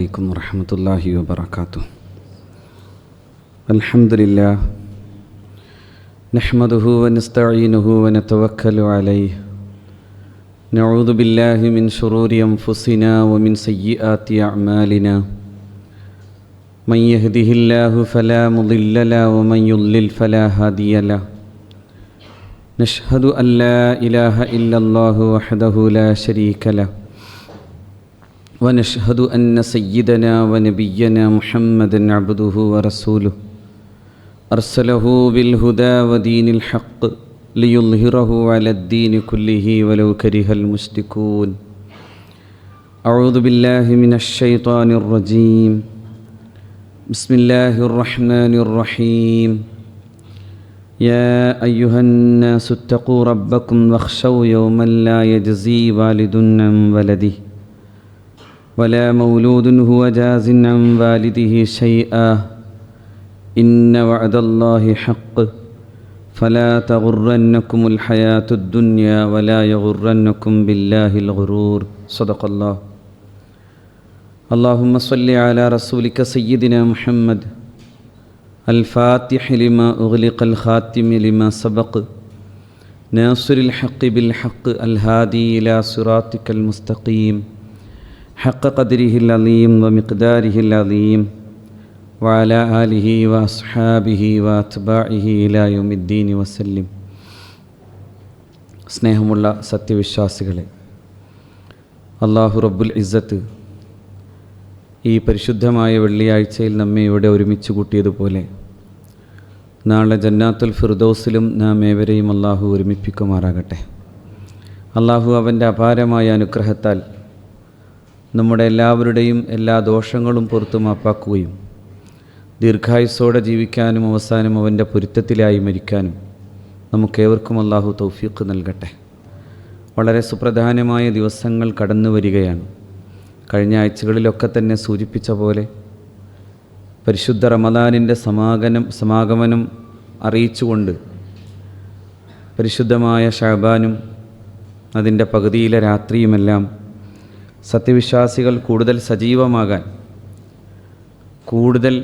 عليكم ورحمة الله وبركاته. الحمد لله نحمده ونستعينه ونتوكل عليه. نعوذ بالله من شرور أنفسنا ومن سيئات أعمالنا. من يهده الله فلا مضل له ومن يضلل فلا هادي له. نشهد أن لا إله إلا الله وحده لا شريك له. ونشهد أن سيدنا ونبينا محمدًا عبده ورسوله أرسله بالهدى ودين الحق ليظهره على الدين كله ولو كره المشركون. أعوذ بالله من الشيطان الرجيم. بسم الله الرحمن الرحيم. يا أيها الناس اتقوا ربكم واخشوا يوما لا يجزي والد عن ولده ولا مولود هو جاز عن والده شيئا إن وعد الله حق فلا تغرنكم الحياة الدنيا ولا يغرنكم بالله الغرور. صدق الله. اللهم صل على رسولك سيدنا محمد الفاتح لما أغلق الخاتم لما سبق ناصر الحق بالحق الهادي إلى صراطك المستقيم حق قدره العظيم ومقداره العظيم وعلى آله وأصحابه وأتباعه إلى يوم الدين وسلم. സ്നേഹമുള്ള സത്യവിശ്വാസികളെ, അല്ലാഹു റബ്ബുൽ ഇസ്സത്ത് ഈ പരിശുദ്ധമായ വെള്ളിയാഴ്ചയിൽ നമ്മെ ഇവിടെ ഒരുമിച്ച് കൂട്ടിയതുപോലെ നാളെ ജന്നാത്തുൽ ഫിർദൗസിലും നാം ഏവരെയും അല്ലാഹു ഒരുമിപ്പിക്കുമാറാകട്ടെ. അല്ലാഹു അവൻ്റെ അപാരമായ അനുഗ്രഹത്താൽ നമ്മുടെ എല്ലാവരുടെയും എല്ലാ ദോഷങ്ങളും പുറത്തു മാപ്പാക്കുകയും ദീർഘായുസ്സോടെ ജീവിക്കാനും അവസാനം അവൻ്റെ പൊരുത്തത്തിലായി മരിക്കാനും നമുക്കേവർക്കും അല്ലാഹു തൗഫീഖ് നൽകട്ടെ. വളരെ സുപ്രധാനമായ ദിവസങ്ങൾ കടന്നു വരികയാണ്. കഴിഞ്ഞ ആഴ്ചകളിലൊക്കെ തന്നെ സൂചിപ്പിച്ച പോലെ പരിശുദ്ധ റമദാനിൻ്റെ സമാഗമനം അറിയിച്ചുകൊണ്ട് പരിശുദ്ധമായ ശഅബാനും അതിൻ്റെ പകുതിയിലെ രാത്രിയുമെല്ലാം സത്യവിശ്വാസികൾ കൂടുതൽ സജീവമാകാൻ, കൂടുതൽ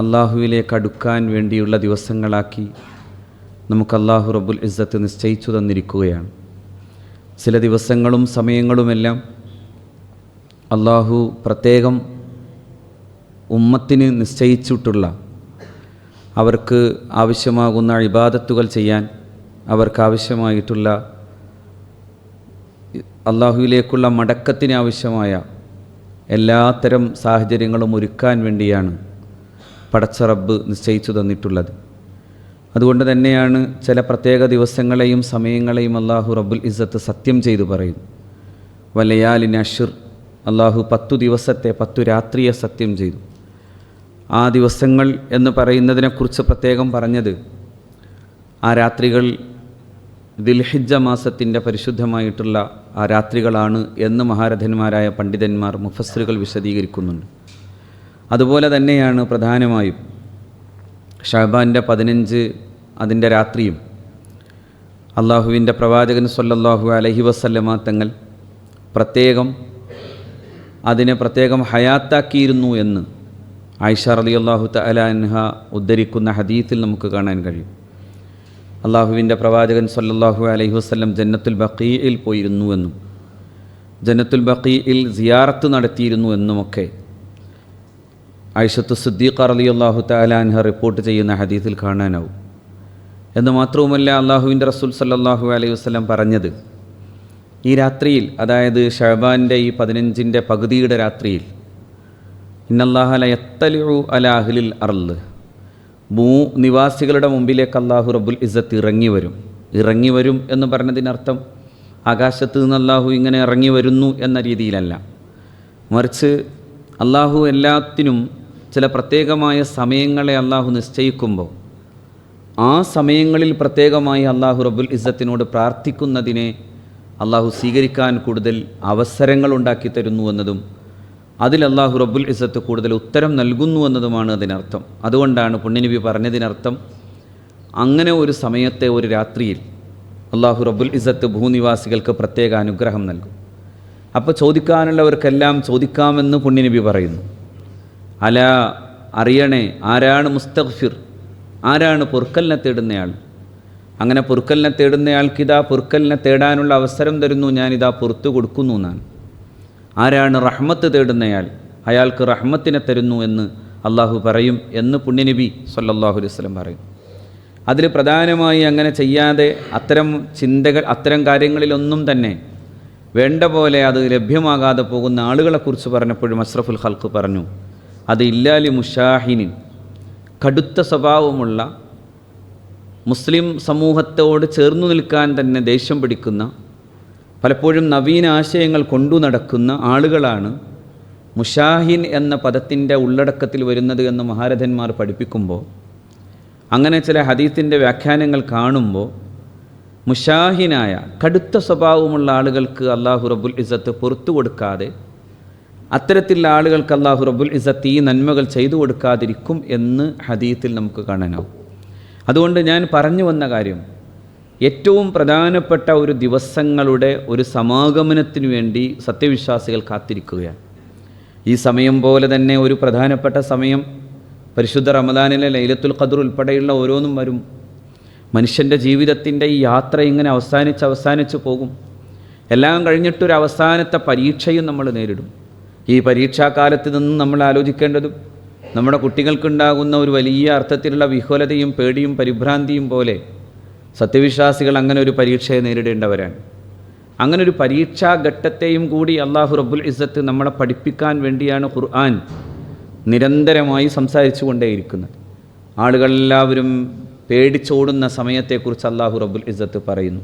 അള്ളാഹുവിലേക്ക് അടുക്കാൻ വേണ്ടിയുള്ള ദിവസങ്ങളാക്കി നമുക്ക് അല്ലാഹു റബ്ബുൽ ഇസ്സത്ത് നിശ്ചയിച്ചു തന്നിരിക്കുകയാണ്. ചില ദിവസങ്ങളും സമയങ്ങളുമെല്ലാം അല്ലാഹു പ്രത്യേകം ഉമ്മത്തിന് നിശ്ചയിച്ചിട്ടുള്ള, അവർക്ക് ആവശ്യമാകുന്ന ഇബാദത്തുകൾ ചെയ്യാൻ, അവർക്കാവശ്യമായിട്ടുള്ള അല്ലാഹുവിലേക്കുള്ള മടക്കത്തിന് ആവശ്യമായ എല്ലാത്തരം സാഹചര്യങ്ങളും ഒരുക്കാൻ വേണ്ടിയാണ് പടച്ച റബ്ബ് നിശ്ചയിച്ചു തന്നിട്ടുള്ളത്. അതുകൊണ്ട് തന്നെയാണ് ചില പ്രത്യേക ദിവസങ്ങളെയും സമയങ്ങളെയും അല്ലാഹു റബ്ബുൽ ഇസ്സത്ത് സത്യം ചെയ്തു പറയുന്നു. വലയാലിൻ അശ്ർ, അല്ലാഹു 10 ദിവസത്തെ 10 രാത്രിയെ സത്യം ചെയ്തു. ആ ദിവസങ്ങൾ എന്ന് പറയുന്നതിനെക്കുറിച്ച് പ്രത്യേകം പറഞ്ഞത് ആ രാത്രികൾ ദിൽഹിജ്ജ മാസത്തിൻ്റെ പരിശുദ്ധമായിട്ടുള്ള ആ രാത്രികളാണ് എന്ന് മഹാരഥന്മാരായ പണ്ഡിതന്മാർ മുഫസ്സിറുകൾ വിശദീകരിക്കുന്നുണ്ട്. അതുപോലെ തന്നെയാണ് പ്രധാനമായും ശഅബാൻ്റെ 15 അതിൻ്റെ രാത്രിയും അള്ളാഹുവിൻ്റെ പ്രവാചകൻ സ്വല്ലല്ലാഹു അലൈഹി വസല്ലമ തങ്ങൾ അതിനെ പ്രത്യേകം ഹയാത്താക്കിയിരുന്നു എന്ന് ആയിഷ റളിയല്ലാഹു തആല അൻഹ ഉദ്ധരിക്കുന്ന ഹദീസിൽ നമുക്ക് കാണാൻ കഴിയും. അള്ളാഹുവിൻ്റെ പ്രവാചകൻ സ്വല്ലല്ലാഹു അലൈഹി വസല്ലം ജന്നത്തുൽ ബഖീഇൽ പോയിരുന്നു എന്നും ജന്നത്തുൽ ബഖീഇൽ സിയാറത്ത് നടത്തിയിരുന്നു എന്നുമൊക്കെ ആയിഷത്തു സിദ്ദീഖ റളിയല്ലാഹു തആല അൻഹ റിപ്പോർട്ട് ചെയ്യുന്ന ഹദീസിൽ കാണാനാവും. എന്ന് മാത്രവുമല്ല, അള്ളാഹുവിൻ്റെ റസൂൽ സ്വല്ലല്ലാഹു അലൈഹി വസല്ലം പറഞ്ഞത് ഈ രാത്രിയിൽ, അതായത് ശഅബാൻ്റെ ഈ 15ൻ്റെ പകുതിയുടെ രാത്രിയിൽ, ഇന്നല്ലാഹ ലയത്തലിഉ അലാ അഹ്ലിൽ അർള്, ഭൂനിവാസികളുടെ മുമ്പിലേക്ക് അല്ലാഹു റബ്ബുൽ ഇസ്സത്ത് ഇറങ്ങി വരും എന്ന് പറഞ്ഞതിനർത്ഥം ആകാശത്ത് നിന്ന് അല്ലാഹു ഇങ്ങനെ ഇറങ്ങി വരുന്നു എന്ന രീതിയിലല്ല, മറിച്ച് അല്ലാഹു എല്ലാത്തിനും ചില പ്രത്യേകമായ സമയങ്ങളെ അല്ലാഹു നിശ്ചയിക്കുമ്പോൾ ആ സമയങ്ങളിൽ പ്രത്യേകമായി അല്ലാഹു റബ്ബുൽ ഇസ്സത്തിനോട് പ്രാർത്ഥിക്കുന്നതിനെ അല്ലാഹു സ്വീകരിക്കാൻ കൂടുതൽ അവസരങ്ങൾ ഉണ്ടാക്കി തരുന്നു എന്നതും അതിൽ അല്ലാഹു റബ്ബുൽ ഇസ്സത്ത് കൂടുതൽ ഉത്തരം നൽകുന്നു എന്നതുമാണ് അതിനർത്ഥം. അതുകൊണ്ടാണ് പുണ്യനബി പറഞ്ഞതിനർത്ഥം അങ്ങനെ ഒരു സമയത്തെ, ഒരു രാത്രിയിൽ അല്ലാഹു റബ്ബുൽ ഇസ്സത്ത് ഭൂനിവാസികൾക്ക് പ്രത്യേക അനുഗ്രഹം നൽകും. അപ്പോൾ ചോദിക്കാനുള്ളവർക്കെല്ലാം ചോദിക്കാമെന്ന് പുണ്യനബി പറയുന്നു. അല, അറിയണേ, ആരാണ് മുസ്തഗ്ഫിർ, ആരാണ് പൊറുക്കലിനെ തേടുന്നയാൾ. അങ്ങനെ പൊറുക്കലിനെ തേടുന്നയാൾക്കിതാ പൊറുക്കലിനെ തേടാനുള്ള അവസരം തരുന്നു, ഞാനിതാ പുറത്തു കൊടുക്കുന്നു എന്നാണ്. ആരാണ് റഹ്മത്ത് തേടുന്നയാൾ, അയാൾക്ക് റഹ്മത്തിനെ തരുന്നു എന്ന് അള്ളാഹു പറയും എന്ന് പുണ്യനബി സല്ലല്ലാഹു അലൈഹി വസല്ലം പറയും. അതിൽ പ്രധാനമായി അങ്ങനെ ചെയ്യാതെ അത്തരം ചിന്തകൾ, അത്തരം കാര്യങ്ങളിലൊന്നും തന്നെ വേണ്ട പോലെ അത് ലഭ്യമാകാതെ പോകുന്ന ആളുകളെക്കുറിച്ച് പറഞ്ഞപ്പോഴും അഷ്റഫുൽ ഖൽഖ് പറഞ്ഞു, അത് ഇല്ലാലി മുഷാഹിനിൻ, കടുത്ത സ്വഭാവമുള്ള മുസ്ലിം സമൂഹത്തോട് ചേർന്നു നിൽക്കാൻ തന്നെ ദേഷ്യം പിടിക്കുന്ന, പലപ്പോഴും നവീന ആശയങ്ങൾ കൊണ്ടു നടക്കുന്ന ആളുകളാണ് മുഷാഹിൻ എന്ന പദത്തിൻ്റെ ഉള്ളടക്കത്തിൽ വരുന്നത് എന്ന് മഹാരഥന്മാർ പഠിപ്പിക്കുമ്പോൾ, അങ്ങനെ ചില ഹദീസിൻ്റെ വ്യാഖ്യാനങ്ങൾ കാണുമ്പോൾ മുഷാഹിനായ കടുത്ത സ്വഭാവമുള്ള ആളുകൾക്ക് അല്ലാഹു റബ്ബുൽ ഇസ്സത്ത് പുറത്തു കൊടുക്കാതെ, അത്തരത്തിലുള്ള ആളുകൾക്ക് അല്ലാഹു റബ്ബുൽ ഇസ്സത്ത് ഈ നന്മകൾ ചെയ്തു കൊടുക്കാതിരിക്കും എന്ന് ഹദീസിൽ നമുക്ക് കാണാനാവും. അതുകൊണ്ട് ഞാൻ പറഞ്ഞു വന്ന കാര്യം, ഏറ്റവും പ്രധാനപ്പെട്ട ഒരു ദിവസങ്ങളുടെ ഒരു സമാഗമനത്തിനു വേണ്ടി സത്യവിശ്വാസികൾ കാത്തിരിക്കുകയാണ്. ഈ സമയം പോലെ തന്നെ ഒരു പ്രധാനപ്പെട്ട സമയം പരിശുദ്ധ റമദാനിലെ ലൈലത്തുൽ ഖദ്ർ ഉൾപ്പെടെയുള്ള ഓരോന്നും വരും. മനുഷ്യൻ്റെ ജീവിതത്തിൻ്റെ ഈ യാത്ര ഇങ്ങനെ അവസാനിച്ച് പോകും. എല്ലാം കഴിഞ്ഞിട്ടൊരു അവസാനത്തെ പരീക്ഷയും നമ്മൾ നേരിടും. ഈ പരീക്ഷാകാലത്ത് നിന്ന് നമ്മൾ ആലോചിക്കേണ്ടതും നമ്മുടെ കുട്ടികൾക്കുണ്ടാകുന്ന ഒരു വലിയ അർത്ഥത്തിലുള്ള വിഹ്വലതയും പേടിയും പരിഭ്രാന്തിയും പോലെ സത്യവിശ്വാസികൾ അങ്ങനെ ഒരു പരീക്ഷയെ നേരിടേണ്ടവരാണ്. അങ്ങനെ ഒരു പരീക്ഷാഘട്ടത്തെയും കൂടി അല്ലാഹു റബ്ബുൽ ഇസ്സത്ത് നമ്മളെ പഠിപ്പിക്കാൻ വേണ്ടിയാണ് ഖുർആൻ നിരന്തരമായി സംസാരിച്ചു കൊണ്ടേയിരിക്കുന്നത്. ആളുകളെല്ലാവരും പേടിച്ചോടുന്ന സമയത്തെക്കുറിച്ച് അല്ലാഹു റബ്ബുൽ ഇസ്സത്ത് പറയുന്നു.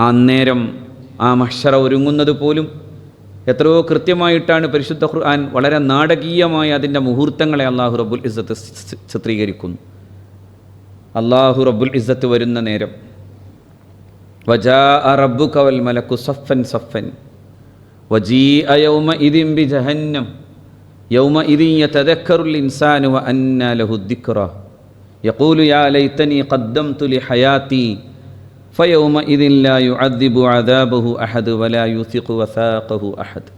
അന്നേരം ആ മഹ്ശറ ഒരുങ്ങുന്നത് പോലും എത്രയോ കൃത്യമായിട്ടാണ് പരിശുദ്ധ ഖുർആൻ വളരെ നാടകീയമായി അതിൻ്റെ മുഹൂർത്തങ്ങളെ അല്ലാഹു റബ്ബുൽ ഇസ്സത്ത് ചിത്രീകരിക്കുന്നു. അല്ലാഹു റബ്ബുൽ ഇസ്സത്ത് വരുന്ന നേരം, വജാഅ റബ്ബുക വൽ മലക്കു സഫൻ സഫൻ വജീഅ യൗമഇദിൻ ബിജഹന്നം യൗമഇദിൻ യതദക്കറുൽ ഇൻസാനു വഅന്നാ ലഹു ദിക്റ യഖൂലു യാ ലൈതനി ഖദ്ദംതു ലിഹയാതി ഫയൗമഇദിൻ ലാ യുഅദ്ദിബു അദാബഹു അഹദ് വലാ യുസിഖു വസാഖഹു അഹദ്.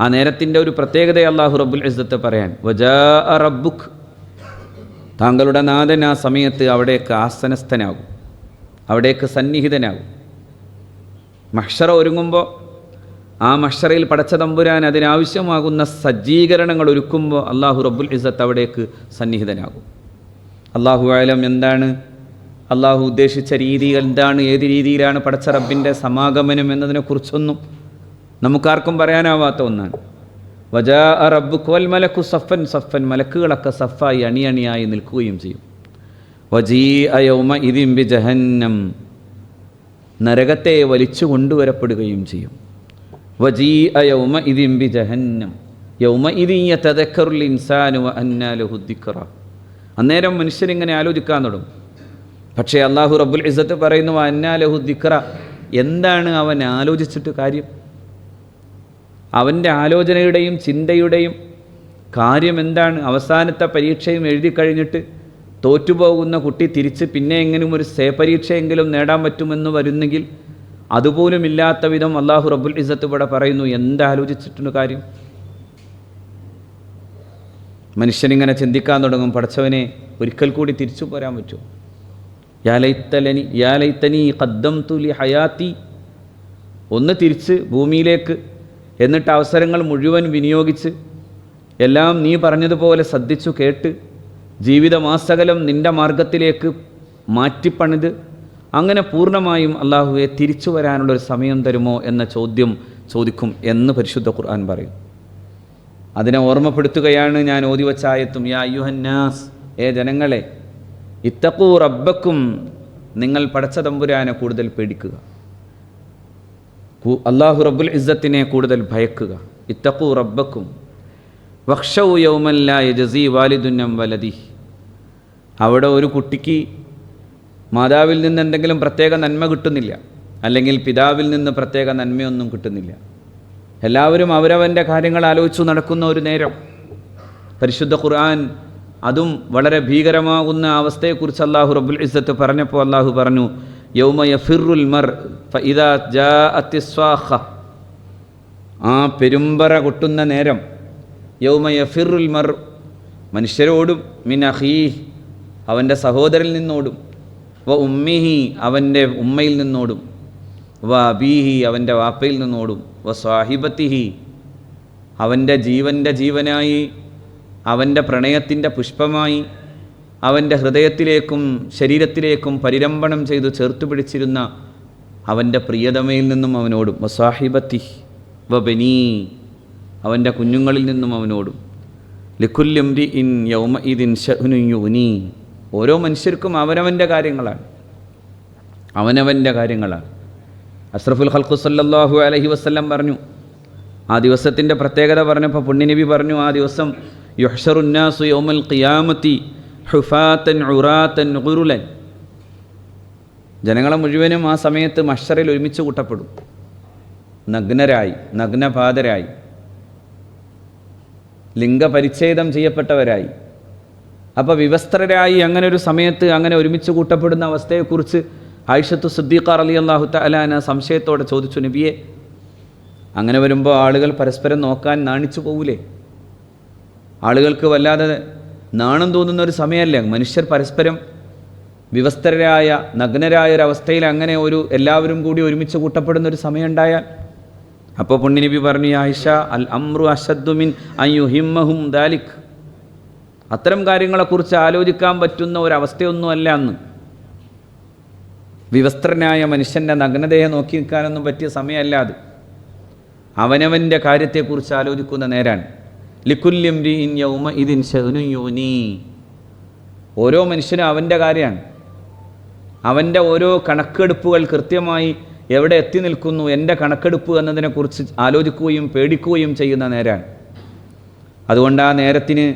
ആ നേരത്തിൻ്റെ ഒരു പ്രത്യേകത അല്ലാഹു റബ്ബുൽ ഇസ്സത്ത് പറയാൻ, വജാഅ റബ്ബുക്, താങ്കളുടെ നാഥൻ ആ സമയത്ത് അവിടേക്ക് ആസനസ്ഥനാകും, അവിടേക്ക് സന്നിഹിതനാകും. മഹ്ശറ ഒരുങ്ങുമ്പോൾ ആ മഹ്ശറയിൽ പടച്ച തമ്പുരാൻ അതിനാവശ്യമാകുന്ന സജ്ജീകരണങ്ങൾ ഒരുക്കുമ്പോൾ അല്ലാഹു റബ്ബുൽ ഇസ്സത്ത് അവിടേക്ക് സന്നിഹിതനാകും. അല്ലാഹു അഅലം എന്താണ് അല്ലാഹു ഉദ്ദേശിച്ച രീതി എന്താണ്, ഏത് രീതിയിലാണ് പടച്ച റബ്ബിൻ്റെ സമാഗമനം എന്നതിനെക്കുറിച്ചൊന്നും നമുക്കാർക്കും പറയാനാവാത്ത ഒന്നാണ്. വജാഅ റബ്ബുക വൽ മലക്കു സഫൻ സഫൻ, മലക്കുകളൊക്കെ സഫായി അണിയണിയായി നിൽക്കുകയും ചെയ്യും. വജീഅ യൗമഇദിൻ ബിജഹന്നം, നരകത്തെ വലിച്ചു കൊണ്ടുവരപ്പെടുകയും ചെയ്യും. വജീഅ യൗമഇദിൻ ബിജഹന്നം യൗമഇദിൻ യതദക്കറുൽ ഇൻസാനു വഅന്നാ ലഹു ദിക്റ. അന്നേരം മനുഷ്യനിങ്ങനെ ആലോചിക്കാൻ തുടങ്ങും. പക്ഷേ അല്ലാഹു റബ്ബുൽ ഇസ്സത്ത് പറയുന്നു, വഅന്നാ ലഹു ദിക്റ, എന്താണ് അവൻ ആലോചിച്ചിട്ട് കാര്യം? അവൻ്റെ ആലോചനയുടെയും ചിന്തയുടെയും കാര്യം എന്താണ്? അവസാനത്തെ പരീക്ഷയും എഴുതി കഴിഞ്ഞിട്ട് തോറ്റുപോകുന്ന കുട്ടി തിരിച്ച് പിന്നെ എങ്ങനെയും ഒരു പരീക്ഷയെങ്കിലും നേടാൻ പറ്റുമെന്ന് വരുന്നെങ്കിൽ അതുപോലും ഇല്ലാത്ത വിധം അല്ലാഹു റബ്ബുൽ ഇസ്സത്ത് ഇവിടെ പറയുന്നു, എന്താലോചിച്ചിട്ടുണ്ട് കാര്യം? മനുഷ്യനിങ്ങനെ ചിന്തിക്കാൻ തുടങ്ങും, പടച്ചവനെ ഒരിക്കൽ കൂടി തിരിച്ചു പോരാൻ പറ്റുമോ? യാ ലൈതനി ഖദ്ദംതു ലിഹയാതി, ഒന്ന് തിരിച്ച് ഭൂമിയിലേക്ക്, എന്നിട്ട് അവസരങ്ങൾ മുഴുവൻ വിനിയോഗിച്ച് എല്ലാം നീ പറഞ്ഞതുപോലെ ശ്രദ്ധിച്ചു കേട്ട് ജീവിതമാസകലം നിൻ്റെ മാർഗത്തിലേക്ക് മാറ്റിപ്പണിത് അങ്ങനെ പൂർണ്ണമായും അല്ലാഹുവെ തിരിച്ചു വരാനുള്ളൊരു സമയം തരുമോ എന്ന ചോദ്യം ചോദിക്കും എന്ന് പരിശുദ്ധ ഖുർആൻ പറയും. അതിനെ ഓർമ്മപ്പെടുത്തുകയാണ് ഞാൻ ഓതി വച്ച ആയത്തും, യാ അയ്യുഹന്നാസ്, ഏ ജനങ്ങളെ, ഇത്തഖൂ റബ്ബക്കും, നിങ്ങൾ പടച്ച തമ്പുരാനെ കൂടുതൽ പേടിക്കുക, അല്ലാഹു റബ്ബുൽ ഇസ്സത്തിനെ കൂടുതൽ ഭയക്കുക. ഇത്തഖൂ റബ്ബക്കും വഖ്ശൗ യൗമൻ ലാ യജ്സി വാലിദുൻ അൻ വലദിഹി, അവിടെ ഒരു കുട്ടിക്ക് മാതാവിൽ നിന്ന് എന്തെങ്കിലും പ്രത്യേക നന്മ കിട്ടുന്നില്ല, അല്ലെങ്കിൽ പിതാവിൽ നിന്ന് പ്രത്യേക നന്മയൊന്നും കിട്ടുന്നില്ല. എല്ലാവരും അവരവൻ്റെ കാര്യങ്ങൾ ആലോചിച്ചു നടക്കുന്ന ഒരു നേരം പരിശുദ്ധ ഖുർആൻ അതും വളരെ ഭീകരമാകുന്ന അവസ്ഥയെക്കുറിച്ച് അല്ലാഹു റബ്ബുൽ ഇസ്സത്ത് പറഞ്ഞപ്പോൾ അല്ലാഹു പറഞ്ഞു, യൗമ യഫിറുൽ മർ ഫഇദാ ജാഅത്തിസ് സ്വാഖ ആ പെരുമ്പറ കൊട്ടുന്ന നേരം യൗമ യഫിറുൽ മർ, മനുഷ്യരോടും, മിൻ അഖീഹ്, അവൻ്റെ സഹോദരനിൽ നിന്നോടും, വ ഉമ്മിഹി, അവൻ്റെ ഉമ്മയിൽ നിന്നോടും, വ അബീഹി, അവൻ്റെ വാപ്പയിൽ നിന്നോടും, വ സ്വാഹിബത്തിഹി, അവൻ്റെ ജീവൻ്റെ ജീവനായി, അവൻ്റെ പ്രണയത്തിൻ്റെ പുഷ്പമായി, അവൻ്റെ ഹൃദയത്തിലേക്കും ശരീരത്തിലേക്കും പരിരംഭണം ചെയ്തു ചേർത്തു പിടിച്ചിരുന്ന അവൻ്റെ പ്രിയതമയിൽ നിന്നും അവനോടും, വ സ്വാഹിബത്തിഹി വ ബനീ, അവൻ്റെ കുഞ്ഞുങ്ങളിൽ നിന്നും അവനോടും. ലിക്കുല്ലി ഇംരിഇൻ യൗമഇദിൻ ശഅ്നുൻ യുഗ്നീ, ഓരോ മനുഷ്യർക്കും അവനവൻ്റെ കാര്യങ്ങളാണ്, അവനവൻ്റെ കാര്യങ്ങളാണ്. അഷ്റഫുൽ ഖൽഖ് സല്ലല്ലാഹു അലൈഹി വസല്ലം പറഞ്ഞു, ആ ദിവസത്തിൻ്റെ പ്രത്യേകത പറഞ്ഞപ്പോൾ പുണ്യനബി പറഞ്ഞു, ആ ദിവസം യുഹ്ശറുന്നാസു യൗമൽ ഖിയാമത്തി ഹുഫാത്തൻ ഉറാത്തൻ ഗുറുലൻ, ജനങ്ങളെ മുഴുവനും ആ സമയത്ത് മഹ്ശറിൽ ഒരുമിച്ച് കൂട്ടപ്പെടും, നഗ്നരായി, നഗ്നപാതരായി, ലിംഗപരിച്ഛേദം ചെയ്യപ്പെട്ടവരായി. അപ്പോൾ വിവസ്ത്രരായി അങ്ങനെ ഒരു സമയത്ത് അങ്ങനെ ഒരുമിച്ച് കൂട്ടപ്പെടുന്ന അവസ്ഥയെക്കുറിച്ച് ആയിഷത്തു സിദ്ദീഖ റളിയല്ലാഹു തആല അൻഹ സംശയത്തോടെ ചോദിച്ചു, നബിയെ, അങ്ങനെ വരുമ്പോൾ ആളുകൾ പരസ്പരം നോക്കാൻ നാണിച്ചു പോകൂലേ? ആളുകൾക്ക് വല്ലാതെ നാണം തോന്നുന്ന ഒരു സമയമല്ലേ? മനുഷ്യർ പരസ്പരം വിവസ്ത്രരായ നഗ്നരായ ഒരവസ്ഥയിൽ അങ്ങനെ എല്ലാവരും കൂടി ഒരുമിച്ച് കൂട്ടപ്പെടുന്ന ഒരു സമയം ഉണ്ടായാൽ. അപ്പോൾ പുണ്യനബി പറഞ്ഞു, ആയിഷ, അൽ അംറു അശദ്ദു മിൻ അൻ യുഹിമ്മഹും ദാലിക്, അത്തരം കാര്യങ്ങളെക്കുറിച്ച് ആലോചിക്കാൻ പറ്റുന്ന ഒരവസ്ഥയൊന്നുമല്ല അന്ന്. വിവസ്ത്രനായ മനുഷ്യൻ്റെ നഗ്നതയെ നോക്കി നിൽക്കാനൊന്നും പറ്റിയ സമയമല്ല അത്. അവനവൻ്റെ കാര്യത്തെക്കുറിച്ച് ആലോചിക്കുന്ന നേരാണ്. ലിക്കുല്ലി ഇംരിഇൻ യൗമഇദിൻ ശഅ്നുൻ യുഗ്നീ, ഓരോ മനുഷ്യനും അവൻ്റെ കാര്യമാണ്. അവൻ്റെ ഓരോ കണക്കെടുപ്പുകൾ കൃത്യമായി എവിടെ എത്തി നിൽക്കുന്നു, എൻ്റെ കണക്കെടുപ്പ് എന്നതിനെക്കുറിച്ച് ആലോചിക്കുകയും പേടിക്കുകയും ചെയ്യുന്ന നേരാണ്. അതുകൊണ്ട് ആ നേരത്തിന്,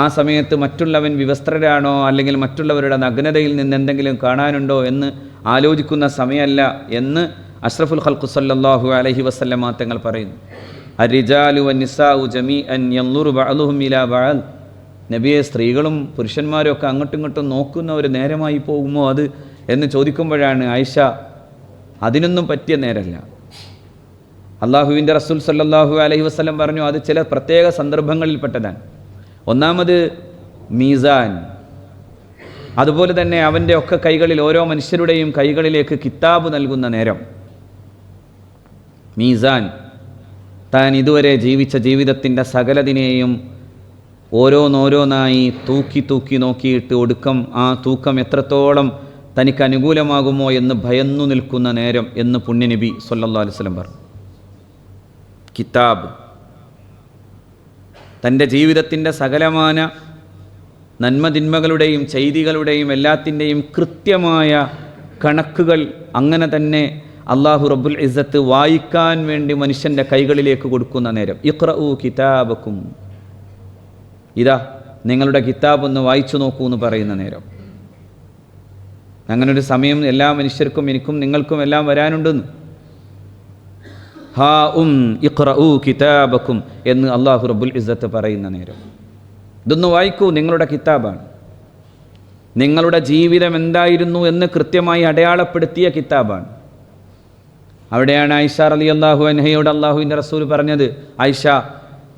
ആ സമയത്ത് മറ്റുള്ളവൻ വിവസ്ത്രരാണോ അല്ലെങ്കിൽ മറ്റുള്ളവരുടെ നഗ്നതയിൽ നിന്ന് എന്തെങ്കിലും കാണാനുണ്ടോ എന്ന് ആലോചിക്കുന്ന സമയമല്ല എന്ന് അഷ്റഫുൽ ഖൽഖ് സല്ലല്ലാഹു അലൈഹി വസല്ലമ തങ്ങൾ പറയുന്നു. അർരിജാലു വന്നിസാഉ ജമീഅൻ യൻളുറു ബഅ്ളുഹും ഇലാ ബഅൽ, നബിയെ, സ്ത്രീകളും പുരുഷന്മാരും ഒക്കെ അങ്ങോട്ടും ഇങ്ങോട്ടും നോക്കുന്ന ഒരു നേരമായി പോകുമോ അത് എന്ന് ചോദിക്കുമ്പോഴാണ് ആയിഷ, അതിനൊന്നും പറ്റിയ നേരമല്ല. അള്ളാഹുവിൻ്റെ റസൂൽ സല്ലല്ലാഹു അലൈഹി വസല്ലം പറഞ്ഞു, അത് ചില പ്രത്യേക സന്ദർഭങ്ങളിൽപ്പെട്ടതാണ്. ഒന്നാമത് മീസാൻ, അതുപോലെ തന്നെ അവൻ്റെ ഒക്കെ കൈകളിൽ, ഓരോ മനുഷ്യരുടെയും കൈകളിലേക്ക് കിതാബ് നൽകുന്ന നേരം. മീസാൻ, താൻ ഇതുവരെ ജീവിച്ച ജീവിതത്തിൻ്റെ സകലതിനെയും ഓരോന്നോരോന്നായി തൂക്കി തൂക്കി നോക്കിയിട്ട് ഒടുക്കം ആ തൂക്കം എത്രത്തോളം തനിക്ക് അനുകൂലമാകുമോ എന്ന് ഭയന്നു നിൽക്കുന്ന നേരം എന്ന് പുണ്യനബി സല്ലല്ലാഹു അലൈഹി വസല്ലം പറഞ്ഞു. കിതാബ്, തൻ്റെ ജീവിതത്തിൻ്റെ സകലമാന നന്മതിന്മകളുടെയും ചെയ്തികളുടെയും എല്ലാത്തിൻ്റെയും കൃത്യമായ കണക്കുകൾ അങ്ങനെ തന്നെ അള്ളാഹു റബ്ബുൽ ഇസ്സത്ത് വായിക്കാൻ വേണ്ടി മനുഷ്യൻ്റെ കൈകളിലേക്ക് കൊടുക്കുന്ന നേരം. ഇഖ്റഊ കിതാബക്കും, ഇതാ നിങ്ങളുടെ കിതാബ് ഒന്ന് വായിച്ചു നോക്കൂ എന്ന് പറയുന്ന നേരം. അങ്ങനൊരു സമയം എല്ലാ മനുഷ്യർക്കും, എനിക്കും നിങ്ങൾക്കും എല്ലാം വരാനുണ്ടെന്ന്. ഹാ ഇഖ്റഊ കിതാബക്കും എന്ന് അള്ളാഹു റബ്ബുൽ ഇസ്സത്ത് പറയുന്ന നേരം. ഇതൊന്ന് വായിക്കൂ, നിങ്ങളുടെ കിതാബാണ്. നിങ്ങളുടെ ജീവിതം എന്തായിരുന്നു എന്ന് കൃത്യമായി അടയാളപ്പെടുത്തിയ കിതാബാണ്. അവിടെയാണ് ആയിഷ റളിയല്ലാഹു അൻഹയോട് അള്ളാഹുവിൻ്റെ റസൂൽ പറഞ്ഞത്, ആയിഷ,